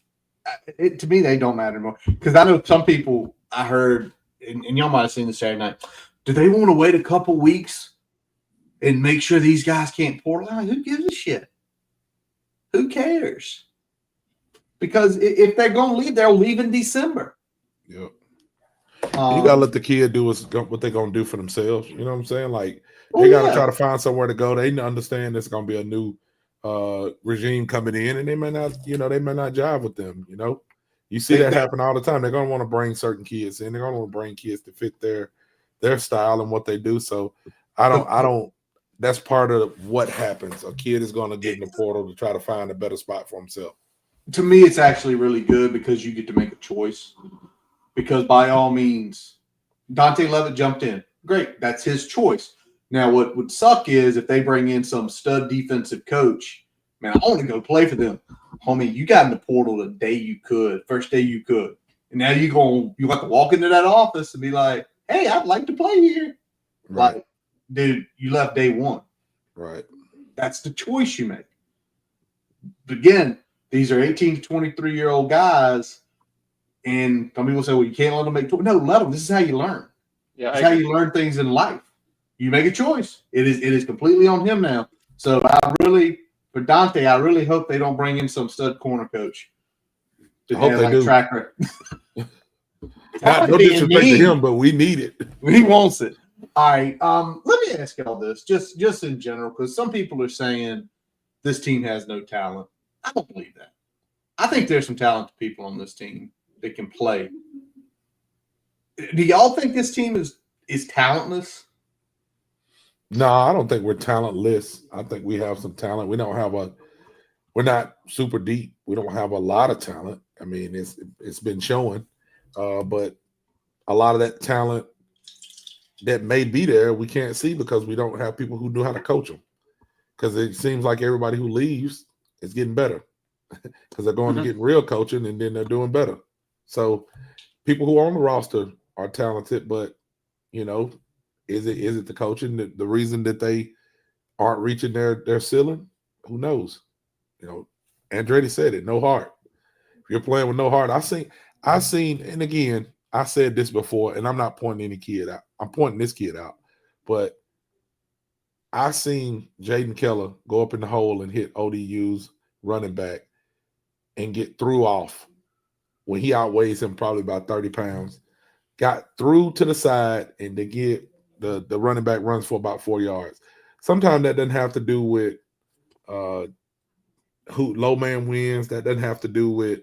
to me, they don't matter anymore, because I know some people I heard, and y'all might have seen this Saturday night. Do they want to wait a couple weeks and make sure these guys can't portal? I mean, who gives a shit? Who cares? Because if they're going to leave, they'll leave in December. Yep. You got to let the kid do what they're going to do for themselves. You know what I'm saying? Like, they got to try to find somewhere to go. They understand there's going to be a new regime coming in, and they may not jive with them. You see that happen all the time. They're going to want to bring certain kids in. They're going to want to bring kids to fit their style and what they do. So I don't. That's part of what happens. A kid is going to get in the portal to try to find a better spot for himself. To me, it's actually really good, because you get to make a choice. Because by all means, Dante Levitt jumped in. Great, that's his choice. Now, what would suck is if they bring in some stud defensive coach. Man, I want to go play for them. Homie, you got in the portal the day you could, first day you could. And now you have to walk into that office and be like, hey, I'd like to play here. Right. Like, dude, you left day one. Right. That's the choice you make. But again, these are 18 to 23-year-old guys, and some people say, well, you can't let them make – no, let them. This is how you learn. Yeah, It's how you learn things in life. You make a choice. It is completely on him now. So for Dante, I really hope they don't bring in some stud corner coach. I hope they do. Track record. No disrespect to him, but we need it. He wants it. All right. Let me ask y'all this, just in general, because some people are saying this team has no talent. I don't believe that. I think there's some talented people on this team that can play. Do y'all think this team is talentless? No, I don't think we're talentless. I think we have some talent. We're not super deep. We don't have a lot of talent. I mean, it's been showing, but a lot of that talent that may be there, we can't see because we don't have people who know how to coach them. Because it seems like everybody who leaves is getting better because they're going to get real coaching, and then they're doing better. So people who are on the roster are talented, but is it the coaching the reason that they aren't reaching their ceiling? Who knows? Andretti said it, no heart. If you're playing with no heart, I seen, and again, I said this before, and I'm not pointing any kid out. I'm pointing this kid out. But I seen Jaden Keller go up in the hole and hit ODU's running back and get through off when he outweighs him probably about 30 pounds. Got through to the side, and they get the running back runs for about 4 yards. Sometimes that doesn't have to do with who low man wins. That doesn't have to do with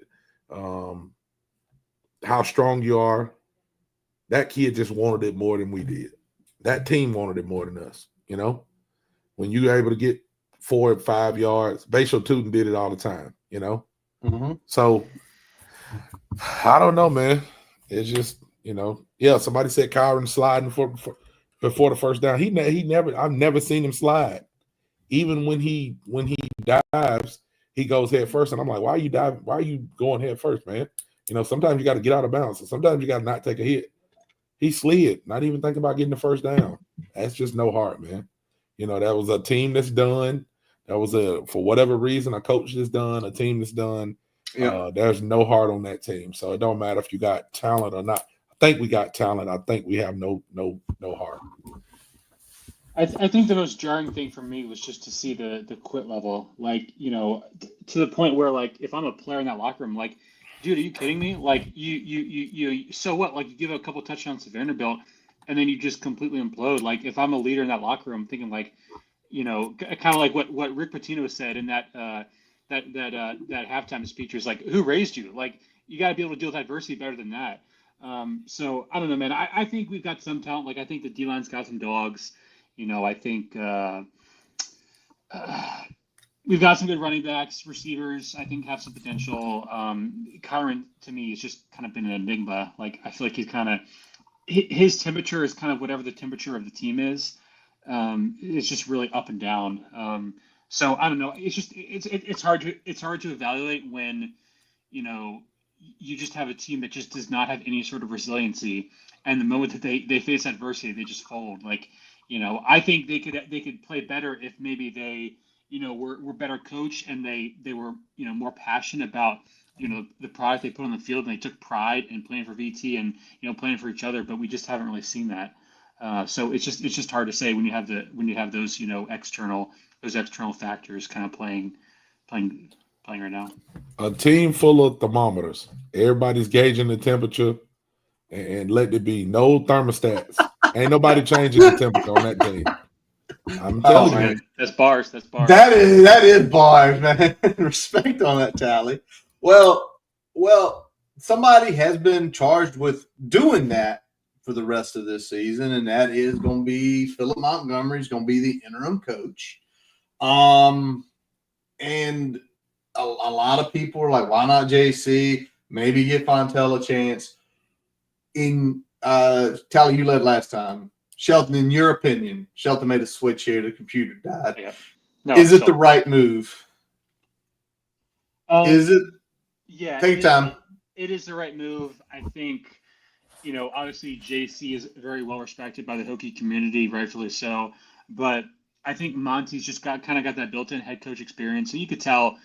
how strong you are. That kid just wanted it more than we did. That team wanted it more than us. When you're able to get 4 or 5 yards, Bashal Tootin did it all the time. So I don't know, man. It's just somebody said Kyron sliding before the first down. He never. I've never seen him slide. Even when he dives, he goes head first, and I'm like, why are you diving? Why are you going head first, man? Sometimes you got to get out of bounds, and sometimes you got to not take a hit. He slid, not even thinking about getting the first down. That's just no heart, man. That was a team that's done. That was for whatever reason, a coach that's done, a team that's done. There's no heart on that team. So it don't matter if you got talent or not. I think we got talent. I think we have no heart. I think the most jarring thing for me was just to see the quit level, like, to the point where, like, if I'm a player in that locker room, like, dude, are you kidding me? Like, so what? Like, you give a couple touchdowns to Vanderbilt, and then you just completely implode. Like, if I'm a leader in that locker room, I'm thinking, like, kind of like what Rick Pitino said in that halftime speech was like, who raised you? Like, you got to be able to deal with adversity better than that. So I don't know, man. I think we've got some talent. Like, I think the D-line's got some dogs. I think we've got some good running backs, receivers. I think have some potential. Kyron, to me, has just kind of been an enigma. Like, I feel like he's kind of his temperature is kind of whatever the temperature of the team is. It's just really up and down. So I don't know. It's just it's hard to evaluate when you just have a team that just does not have any sort of resiliency, and the moment that they face adversity, they just fold. Like, I think they could play better if maybe they were better coached, and they were more passionate about the product they put on the field, and they took pride in playing for VT and playing for each other. But we just haven't really seen that. So it's just hard to say when you have those external factors kind of playing right now. A team full of thermometers. Everybody's gauging the temperature, and let it be no thermostats. Ain't nobody changing the temperature on that team. I'm telling you. Man, that's bars. That's bars. That is bars, man. Respect on that, Tally. Well, somebody has been charged with doing that for the rest of this season, and that is going to be Philip Montgomery. Is going to be the interim coach. And a lot of people are like, why not JC? Maybe give Fontel a chance. Tally, you led last time. Shelton, in your opinion, Shelton made a switch here. The computer died. Yeah. No, is it the right move? Is it? Yeah. Take your time. It is the right move. I think, obviously JC is very well respected by the Hokie community, rightfully so. But I think Monty's just got that built-in head coach experience. So you could tell,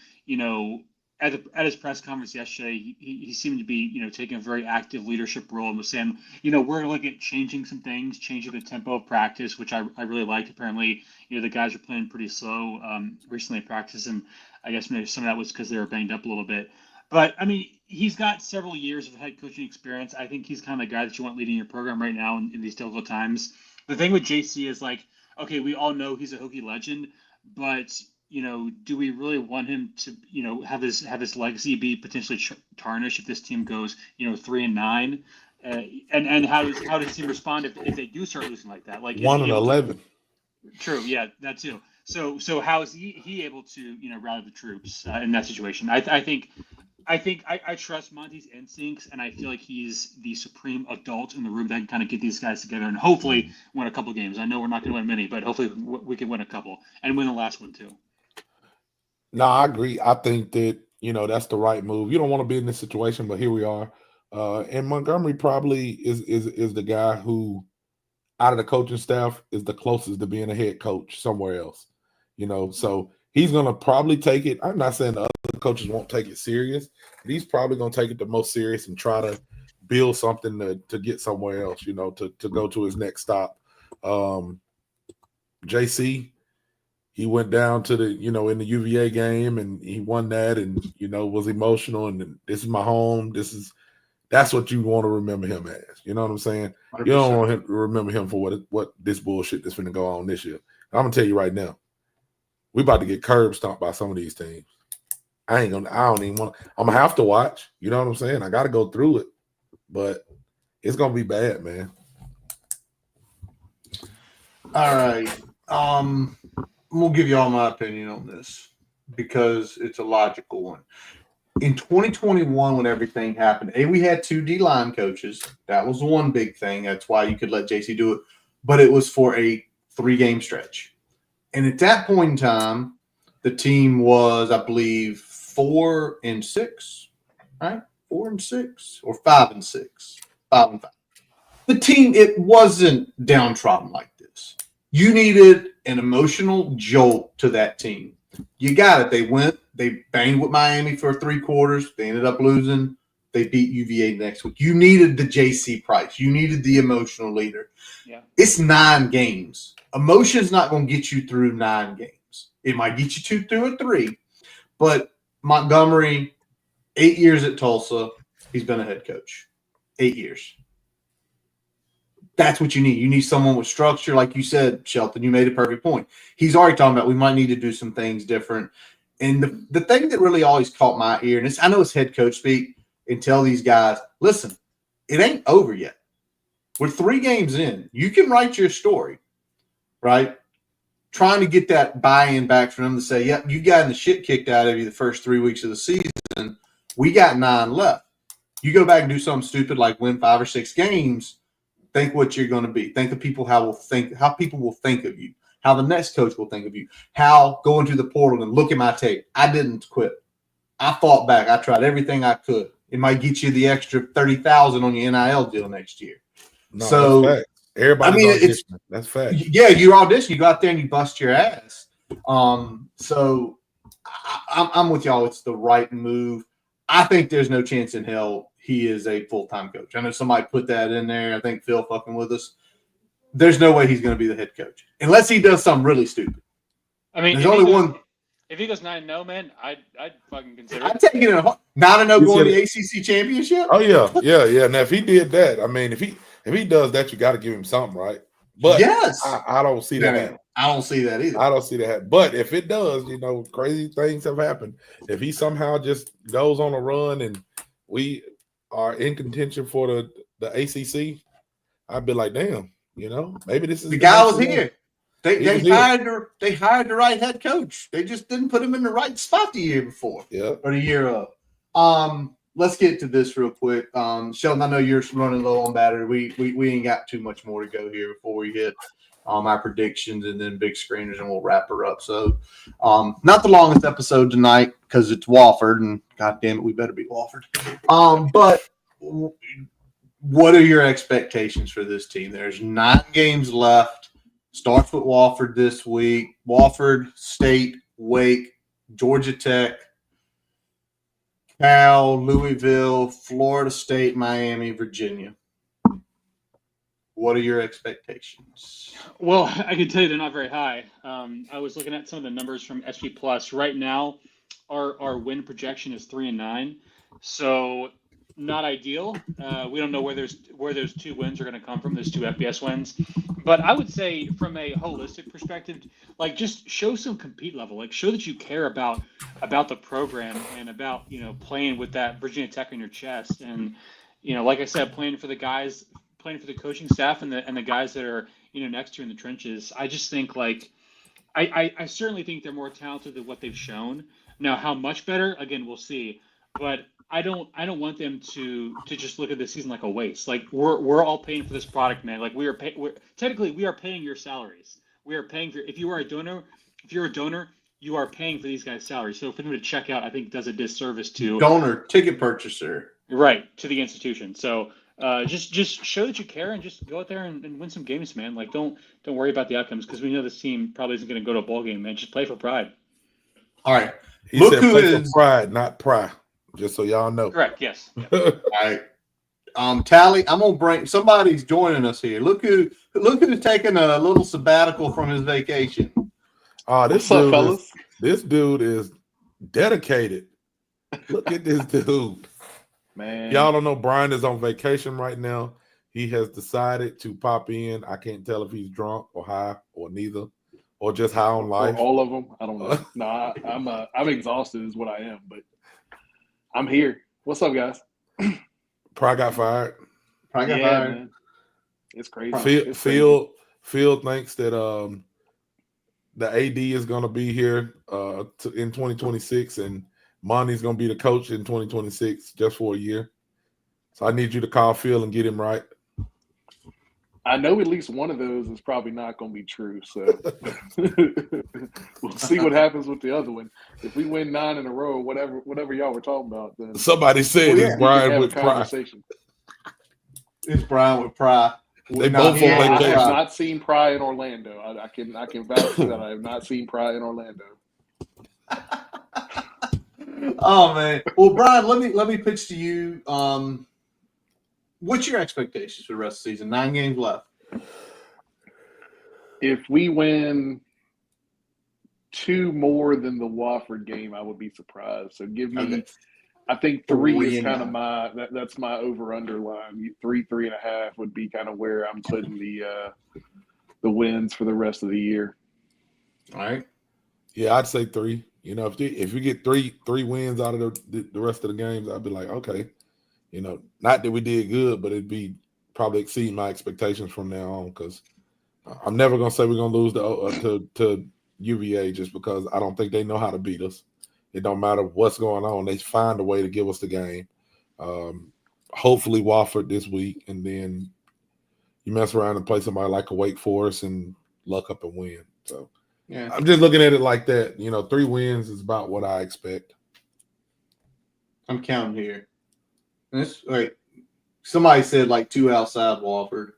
at his press conference yesterday, he seemed to be, taking a very active leadership role and was saying, we're looking at changing some things, changing the tempo of practice, which I really liked. Apparently, the guys are playing pretty slow recently in practice, and I guess maybe some of that was because they were banged up a little bit. But, I mean, he's got several years of head coaching experience. I think he's kind of the guy that you want leading your program right now in these difficult times. The thing with JC is, like, okay, we all know he's a Hokie legend, but do we really want him to, have his legacy be potentially tarnished if this team goes, 3-9? And how does he respond if they do start losing like that? Like 1-11. True, yeah, that too. So how is he able to rally the troops in that situation? I trust Monty's instincts, and I feel like he's the supreme adult in the room that can kind of get these guys together and hopefully win a couple games. I know we're not going to win many, but hopefully we can win a couple and win the last one too. No, I agree. I think that, that's the right move. You don't want to be in this situation, but here we are. And Montgomery probably is the guy who, out of the coaching staff, is the closest to being a head coach somewhere else. So he's going to probably take it. I'm not saying the other coaches won't take it serious, but he's probably going to take it the most serious and try to build something to get somewhere else, to go to his next stop. JC, he went down to the, in the UVA game, and he won that, and, was emotional, and this is my home. That's what you want to remember him as. You know what I'm saying? 100%. You don't want him to remember him for what this bullshit that's going to go on this year. I'm going to tell you right now, we about to get curb stomped by some of these teams. I don't even want to. I'm going to have to watch. You know what I'm saying? I got to go through it, but it's going to be bad, man. All right. I'm going to give you all my opinion on this because it's a logical one. In 2021, when everything happened, we had 2 D-line coaches. That was one big thing. That's why you could let JC do it. But it was for a 3-game stretch. And at that point in time, the team was, I believe, 4-6, right? 4-6 or 5-6, 5-5. The team, it wasn't downtrodden like this. You needed an emotional jolt to that team. You got it. They banged with Miami for 3 quarters. They ended up losing They beat UVA next week. You needed the J.C. Prys. You needed the emotional leader. Yeah. It's 9 games. Emotion's not going to get you through 9 games. It might get you through a 3. But Montgomery, 8 years at Tulsa, he's been a head coach. 8 years. That's what you need. You need someone with structure. Like you said, Shelton, you made a perfect point. He's already talking about we might need to do some things different. And the thing that really always caught my ear, and I know it's head coach speak, and tell these guys, listen, it ain't over yet. We're 3 games in. You can write your story, right? Trying to get that buy-in back from them to say, yep, you got the shit kicked out of you the first 3 weeks of the season. We got 9 left. You go back and do something stupid like win 5 or 6 games, think what you're going to be. Think of people how people will think of you, how the next coach will think of you, how going to the portal and look at my tape. I didn't quit. I fought back. I tried everything I could. It might get you the extra $30,000 on your NIL deal next year. No, so that's fact. Everybody's auditioning. That's fact. Yeah, you audition. You go out there and you bust your ass. So I'm with y'all. It's the right move. I think there's no chance in hell he is a full-time coach. I know somebody put that in there. I think Phil fucking with us. There's no way he's going to be the head coach unless he does something really stupid. I mean, there's only one. If he goes 9-0, man, I'd fucking consider I'd it. take it in 9-0 going to the ACC championship. Oh yeah. Now if he did that, I mean, if he does that, you got to give him something, right? But yes, I don't see that happening. I don't see that either. I don't see that happen. But if it does, crazy things have happened. If he somehow just goes on a run and we are in contention for the ACC, I'd be like, damn, maybe this is the guy was here. They hired the right head coach. They just didn't put him in the right spot the year before. Yeah. Or the year of. Let's get to this real quick. Sheldon, I know you're running low on battery. We ain't got too much more to go here before we hit our predictions and then big screeners, and we'll wrap her up. So not the longest episode tonight because it's Wofford, and God damn it, we better be Wofford. But what are your expectations for this team? There's 9 games left. Starts with Wofford this week. Wofford, State, Wake, Georgia Tech, Cal, Louisville, Florida State, Miami, Virginia. What are your expectations? Well, I can tell you they're not very high. I was looking at some of the numbers from SP Plus. Right now, our win projection is 3-9, so not ideal. We don't know where those 2 wins are going to come from. Those 2 FBS wins, but I would say from a holistic perspective, like just show some compete level. Like show that you care about the program and about playing with that Virginia Tech on your chest, and like I said, playing for the guys. Playing for the coaching staff and the guys that are next to you in the trenches. I just think I certainly think they're more talented than what they've shown. Now, how much better? Again, we'll see. But I don't want them to just look at this season like a waste. Like we're all paying for this product, man. Like we are paying your salaries. We are paying for. If you're a donor, you are paying for these guys' salaries. So for them to check out, I think does a disservice to donor, ticket purchaser, right, to the institution. So. Just show that you care and just go out there and win some games, man. Like don't worry about the outcomes because we know this team probably isn't going to go to a bowl game, man. Just play for pride. All right. He said play for pride, not Pry. Just so y'all know. Correct. Yes. All right. Tally, I'm gonna bring somebody's joining us here. Look who's taking a little sabbatical from his vacation. This dude is dedicated. Look at this dude. Man, y'all don't know Brian is on vacation right now. He has decided to pop in. I can't tell if he's drunk or high or neither, or just high on life. Or all of them. I don't know. No, I'm exhausted is what I am, but I'm here. What's up, guys? Pry got fired. Man. It's crazy. Phil thinks that the AD is going to be here in 2026, and Monty's going to be the coach in 2026 just for a year. So I need you to call Phil and get him right. I know at least one of those is probably not going to be true. So we'll see what happens with the other one. If we win 9 in a row, whatever y'all were talking about, then somebody said it's Brian with Pry. It's Brian with Pry. They both on vacation. I have not seen Pry in Orlando. I can vouch for that. I have not seen Pry in Orlando. Oh man. Well, Brian, let me pitch to you. What's your expectations for the rest of the season? 9 games left. If we win 2 more than the Wofford game, I would be surprised. So give me. Okay. I think 3 is 3-9. kind of that's my over underline. 3.5 would be kind of where I'm putting the wins for the rest of the year. All right. Yeah, I'd say 3. You know, if you get three wins out of the rest of the games, I'd be like, okay, you know, not that we did good, but it'd be probably exceed my expectations from now on, because I'm never gonna say we're gonna lose to UVA just because I don't think they know how to beat us. It don't matter what's going on; they find a way to give us the game. Hopefully, Wofford this week, and then you mess around and play somebody like a Wake Forest and luck up and win. So. Yeah. I'm just looking at it like that. You know, 3 wins is about what I expect. I'm counting here. This wait. Somebody said like 2 outside Wofford.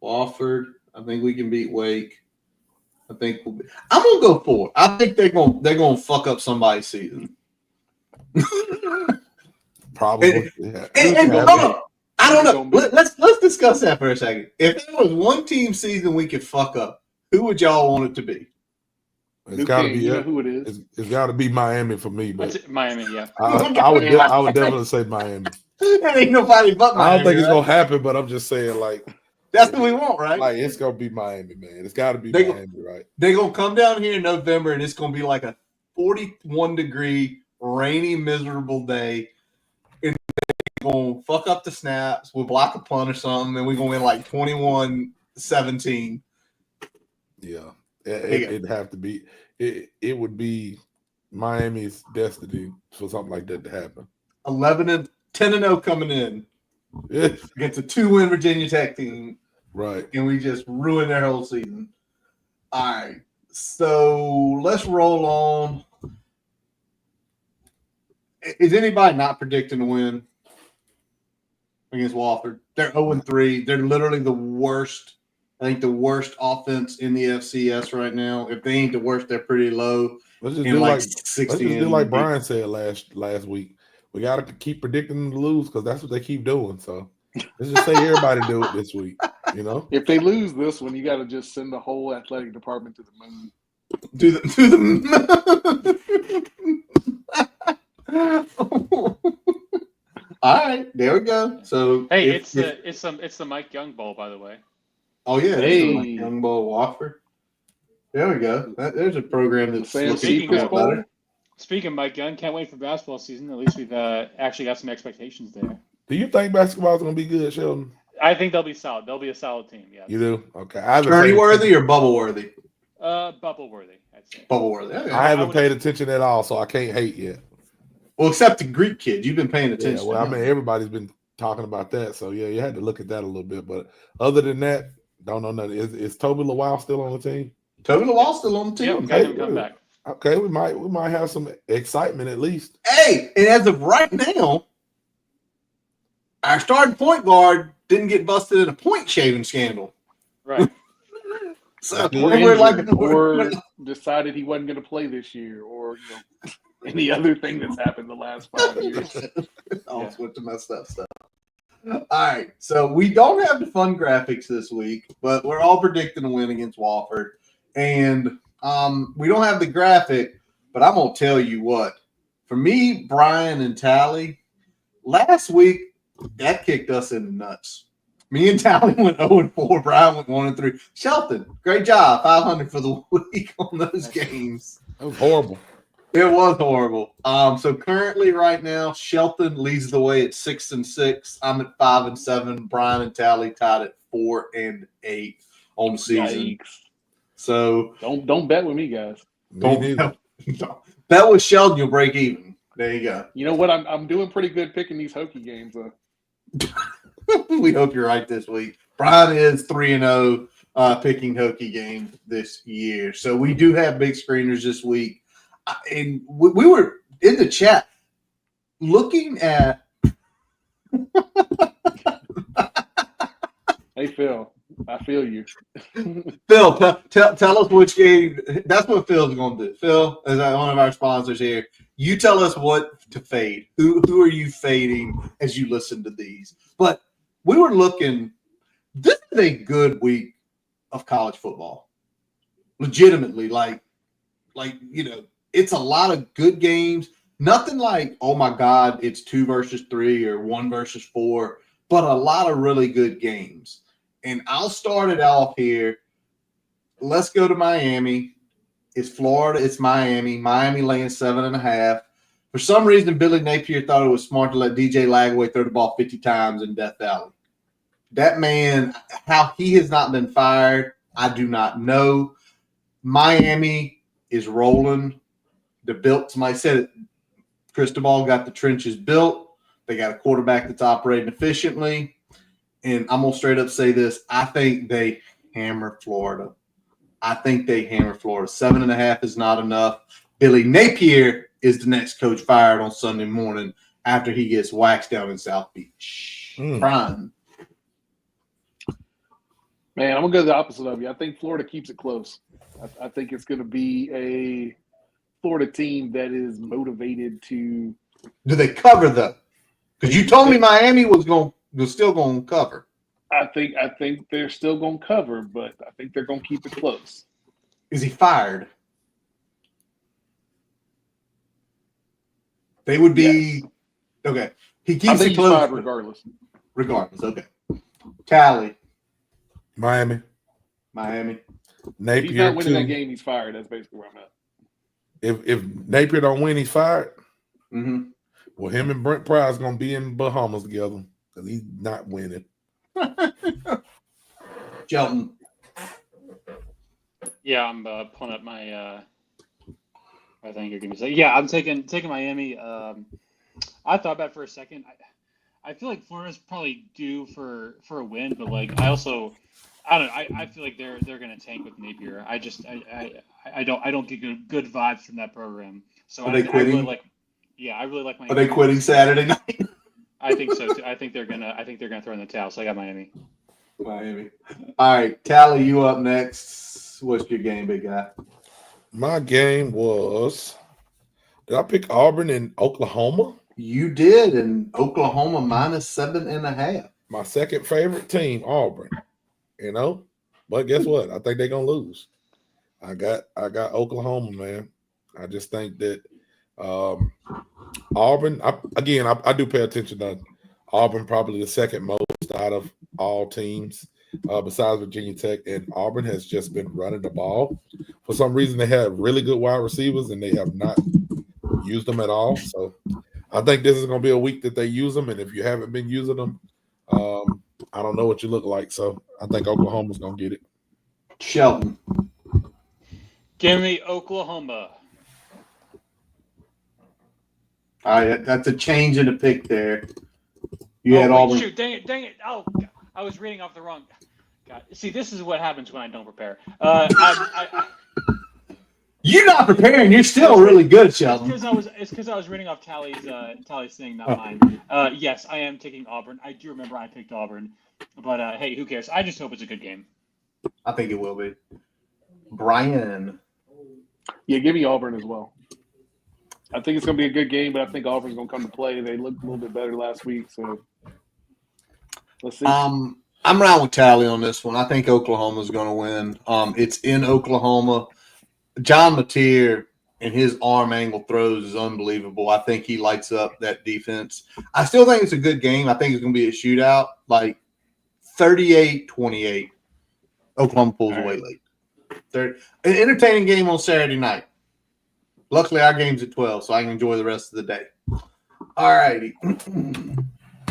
Wofford, I think we can beat Wake. I think I'm gonna go 4. I think they're gonna fuck up somebody's season. Probably. And hold on. I don't know. Let's discuss that for a second. If there was one team season we could fuck up, who would y'all want it to be? It's got to be. You know who it is? It's got to be Miami for me. But Miami, yeah. I would definitely say Miami. There ain't nobody but Miami. I don't think it's gonna happen, but I'm just saying, like, that's what we want, right? Like, it's gonna be Miami, man. It's got to be Miami, right? They're gonna come down here in November, and it's gonna be like a 41-degree, rainy, miserable day. And they're gonna fuck up the snaps. We'll block a punt or something, and we're gonna win like 21-17. Yeah. It'd have to be. It would be Miami's destiny for something like that to happen. 10-0 coming in against a 2-win Virginia Tech team, right? And we just ruin their whole season. All right, so let's roll on. Is anybody not predicting to win against Wofford? They're 0-3. They're literally the worst. I think the worst offense in the FCS right now. If they ain't the worst, they're pretty low. Let's just do like Brian said last week. We got to keep predicting them to lose because that's what they keep doing. So let's just say everybody do it this week. You know, if they lose this one, you got to just send the whole athletic department to the moon. To the All right, there we go. So hey, it's the Mike Young Bowl, by the way. Oh yeah, hey. Young Bowl Wofford. There we go. There's a program that's speaking of Mike Young, can't wait for basketball season. At least we've actually got some expectations there. Do you think basketball is going to be good, Sheldon? I think they'll be solid. They'll be a solid team. Yeah. You do? Okay. Tourney worthy or bubble worthy? Bubble worthy, I'd say. Bubble worthy. Okay. I haven't paid attention at all, so I can't hate yet. Well, except the Greek kid, you've been paying attention. Yeah, well, I mean, everybody's been talking about that, so yeah, you had to look at that a little bit. But other than that, don't know nothing. Is Toby Lawal still on the team? Toby Lawal still on the team. Yeah, okay, him come back. Okay, we might have some excitement at least. Hey, and as of right now, our starting point guard didn't get busted in a point shaving scandal. Right. So we're decided he wasn't going to play this year, or any other thing that's happened the last 5 years. I'll switch to my stuff. All right, so we don't have the fun graphics this week, but we're all predicting a win against Wofford, and we don't have the graphic, but I'm gonna tell you what. For me, Brian and Tally, last week that kicked us in the nuts. Me and Tally went 0-4. Brian went 1-3. Shelton, great job, 500 for the week on those games. That was horrible. It was horrible. So currently, right now, Shelton leads the way at 6-6. I'm at 5-7. Brian and Tally tied at 4-8 on the season. Yikes. So don't bet with me, guys. Don't bet with Sheldon. You'll break even. There you go. You know what? I'm doing pretty good picking these Hokie games. We hope you're right this week. Brian is 3-0 picking Hokie games this year. So we do have big screeners this week. And we were in the chat looking at. Hey, Phil, I feel you. Phil, tell us which game. That's what Phil's going to do. Phil is one of our sponsors here. You tell us what to fade. Who are you fading as you listen to these? But we were looking. This is a good week of college football. Legitimately, like it's a lot of good games. Nothing like, oh my God, it's 2 versus 3 or 1 versus 4, but a lot of really good games. And I'll start it off here. Let's go to Miami. It's Florida. It's Miami. Miami laying 7.5. For some reason, Billy Napier thought it was smart to let DJ Lagway throw the ball 50 times in Death Valley. That man, how he has not been fired, I do not know. Miami is rolling. They're built. Somebody said it. Cristobal got the trenches built. They got a quarterback that's operating efficiently. And I'm going to straight up say this. I think they hammer Florida. 7.5 is not enough. Billy Napier is the next coach fired on Sunday morning after he gets waxed down in South Beach. Prime. Man, I'm going to go the opposite of you. I think Florida keeps it close. I think it's going to be a Florida team that is motivated to. Do they cover though? Because you told me Miami was still going to cover. I think they're still going to cover, but I think they're going to keep it close. Is he fired? They would be okay. He keeps it close regardless. Regardless, okay. Tally. Miami. Napier. If he's not winning that game, he's fired. That's basically where I'm at. If Napier don't win, he's fired. Mm-hmm. Well, him and Brent Pry is gonna be in Bahamas together because he's not winning. Shelton. Yeah, I'm pulling up my. I think you're gonna say. Yeah, I'm taking Miami. I thought about it for a second. I feel like Florida's probably due for a win, but like I don't know. I feel like they're gonna tank with Napier. I don't get good vibes from that program. So are they quitting? I really like Miami. Are they quitting Saturday night? I think so too. I think they're gonna throw in the towel. So I got Miami. All right, Tally, you up next. What's your game, big guy? My game was. Did I pick Auburn in Oklahoma? You did, and Oklahoma -7.5. My second favorite team, Auburn. But guess what? I think they're gonna lose. I got Oklahoma, man. I just think that Auburn. I do pay attention to Auburn, probably the second most out of all teams, besides Virginia Tech, and Auburn has just been running the ball. For some reason, they have really good wide receivers, and they have not used them at all. So I think this is going to be a week that they use them, and if you haven't been using them, I don't know what you look like. So I think Oklahoma's going to get it. Shelton. Give me Oklahoma. All right, that's a change in the pick there. You had Auburn. Shoot, dang it. Oh, I was reading off the wrong. God, see, this is what happens when I don't prepare. You're not preparing. You're still really good, Sheldon. It's because I was reading off Tally's thing, not mine. Yes, I am taking Auburn. I do remember I picked Auburn, but hey, who cares? I just hope it's a good game. I think it will be. Brian. Yeah, give me Auburn as well. I think it's going to be a good game, but I think Auburn's going to come to play. They looked a little bit better last week, so let's see. I'm around with Tally on this one. I think Oklahoma's going to win. It's in Oklahoma. John Mateer and his arm angle throws is unbelievable. I think he lights up that defense. I still think it's a good game. I think it's going to be a shootout, like 38-28. Oklahoma pulls away late. An entertaining game on Saturday night. Luckily, our game's at 12, so I can enjoy the rest of the day. All righty.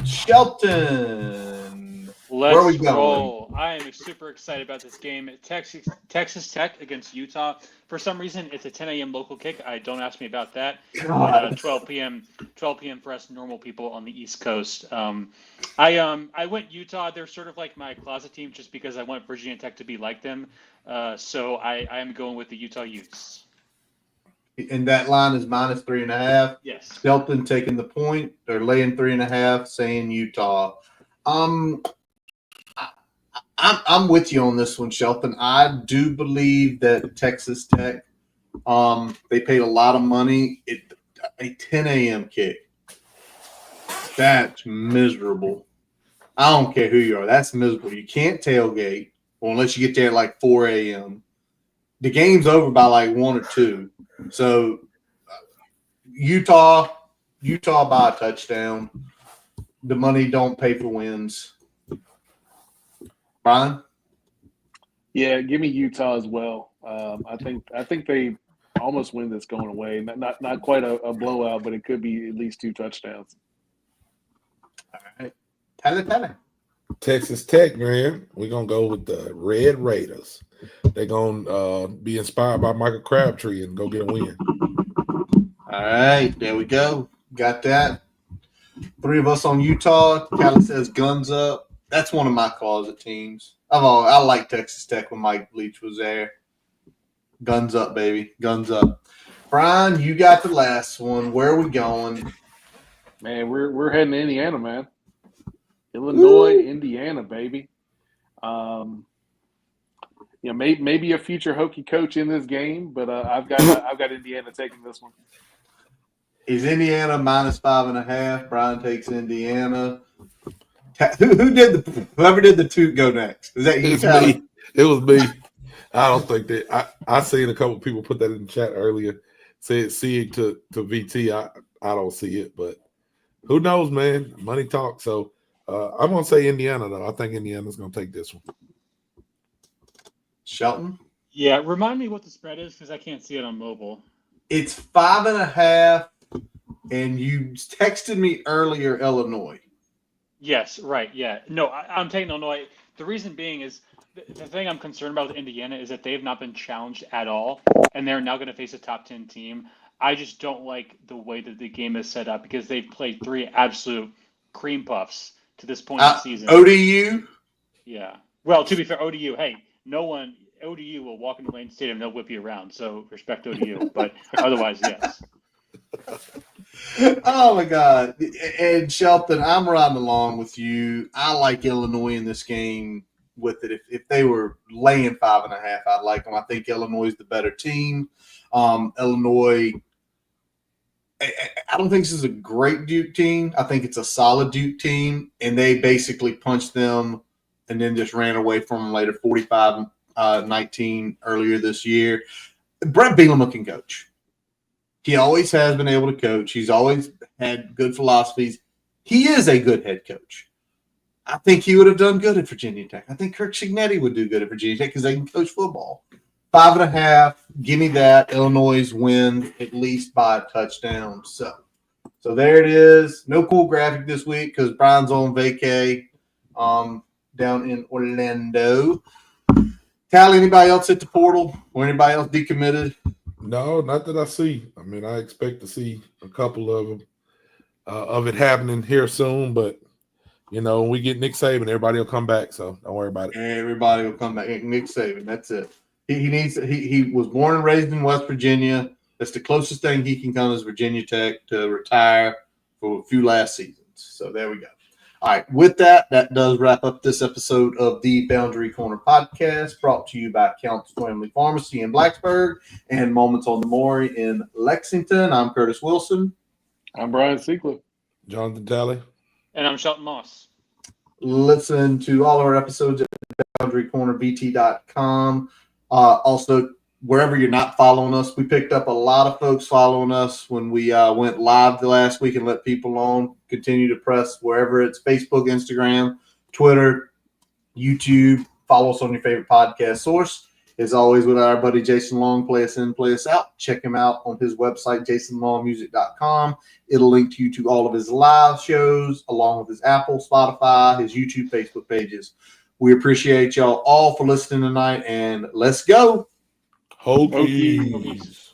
Shelton. Let's where are we going? roll. I am super excited about this game. Texas Tech against Utah. For some reason, it's a 10 a.m. local kick. Don't ask me about that. 12 p.m. for us normal people on the East Coast. I went Utah. They're sort of like my closet team just because I want Virginia Tech to be like them. So I am going with the Utah Utes. And that line is -3.5. Yes. Shelton taking the point. They're laying 3.5, saying Utah. I'm with you on this one, Shelton. I do believe that Texas Tech, they paid a lot of money. a 10 a.m. kick. That's miserable. I don't care who you are. That's miserable. You can't tailgate unless you get there at like 4 a.m. The game's over by like 1 or 2. So Utah by a touchdown. The money don't pay for wins. Brian? Yeah, give me Utah as well. I think they almost win this going away. Not quite a blowout, but it could be at least 2 touchdowns. All right. Tally. Texas Tech, man. We're going to go with the Red Raiders. They're going to be inspired by Michael Crabtree and go get a win. All right. There we go. Got that. 3 of us on Utah. Tally says guns up. That's one of my closet teams. I like Texas Tech when Mike Leach was there. Guns up, baby. Guns up. Brian, you got the last one. Where are we going? Man, we're heading to Indiana, man. Illinois, Woo. Indiana, baby. Maybe a future Hokie coach in this game, but I've got Indiana taking this one. Is Indiana -5.5? Brian takes Indiana. Whoever did the toot go next? Is that you? Me. It was me. I don't think that I seen a couple people put that in the chat earlier. Said see it to VT. I don't see it, but who knows, man? Money talks. So I'm gonna say Indiana though. I think Indiana's gonna take this one. Shelton? Yeah, remind me what the spread is because I can't see it on mobile. It's 5.5, and you texted me earlier, Illinois. Yes, right. Yeah. No, I'm taking Illinois. The reason being is the thing I'm concerned about with Indiana is that they've not been challenged at all, and they're now going to face a top 10 team. I just don't like the way that the game is set up because they've played 3 absolute cream puffs to this point in the season. ODU? Yeah. Well, to be fair, ODU, hey, ODU will walk into Lane Stadium and they'll whip you around. So respect ODU, but otherwise, yes. Oh my God. And Shelton, I'm riding along with you. I like Illinois in this game with it. If they were laying 5.5, I'd like them. I think Illinois is the better team. Illinois, I don't think this is a great Duke team. I think it's a solid Duke team, and they basically punched them and then just ran away from them later, 45-19 earlier this year. Brett Bielema can coach. He always has been able to coach. He's always had good philosophies. He is a good head coach. I think he would have done good at Virginia Tech. I think Kirk Cignetti would do good at Virginia Tech because they can coach football. 5.5, give me that. Illinois win at least by a touchdown. So there it is. No cool graphic this week because Brian's on vacay down in Orlando. Tally, anybody else hit the portal or anybody else decommitted? No, not that I see. I mean, I expect to see a couple of them of it happening here soon, but when we get Nick Saban, everybody will come back. So don't worry about it. Everybody will come back. Nick Saban, that's it. He was born and raised in West Virginia. That's the closest thing he can come is Virginia Tech to retire for a few last seasons. So there we go. All right. With that does wrap up this episode of the Boundary Corner podcast, brought to you by Count's Family Pharmacy in Blacksburg and Moments on the Maury in Lexington. I'm Curtis Wilson. I'm Brian Seekler. Jonathan Talley. And I'm Shelton Moss. Listen to all our episodes at boundarycornerbt.com. Also, wherever you're not following us, we picked up a lot of folks following us when we went live the last week and let people on. Continue to press wherever it's Facebook, Instagram, Twitter, YouTube. Follow us on your favorite podcast source. As always, with our buddy Jason Long, play us in, play us out. Check him out on his website, jasonlongmusic.com. It'll link you to all of his live shows, along with his Apple, Spotify, his YouTube, Facebook pages. We appreciate y'all all for listening tonight, and let's go. Hokies.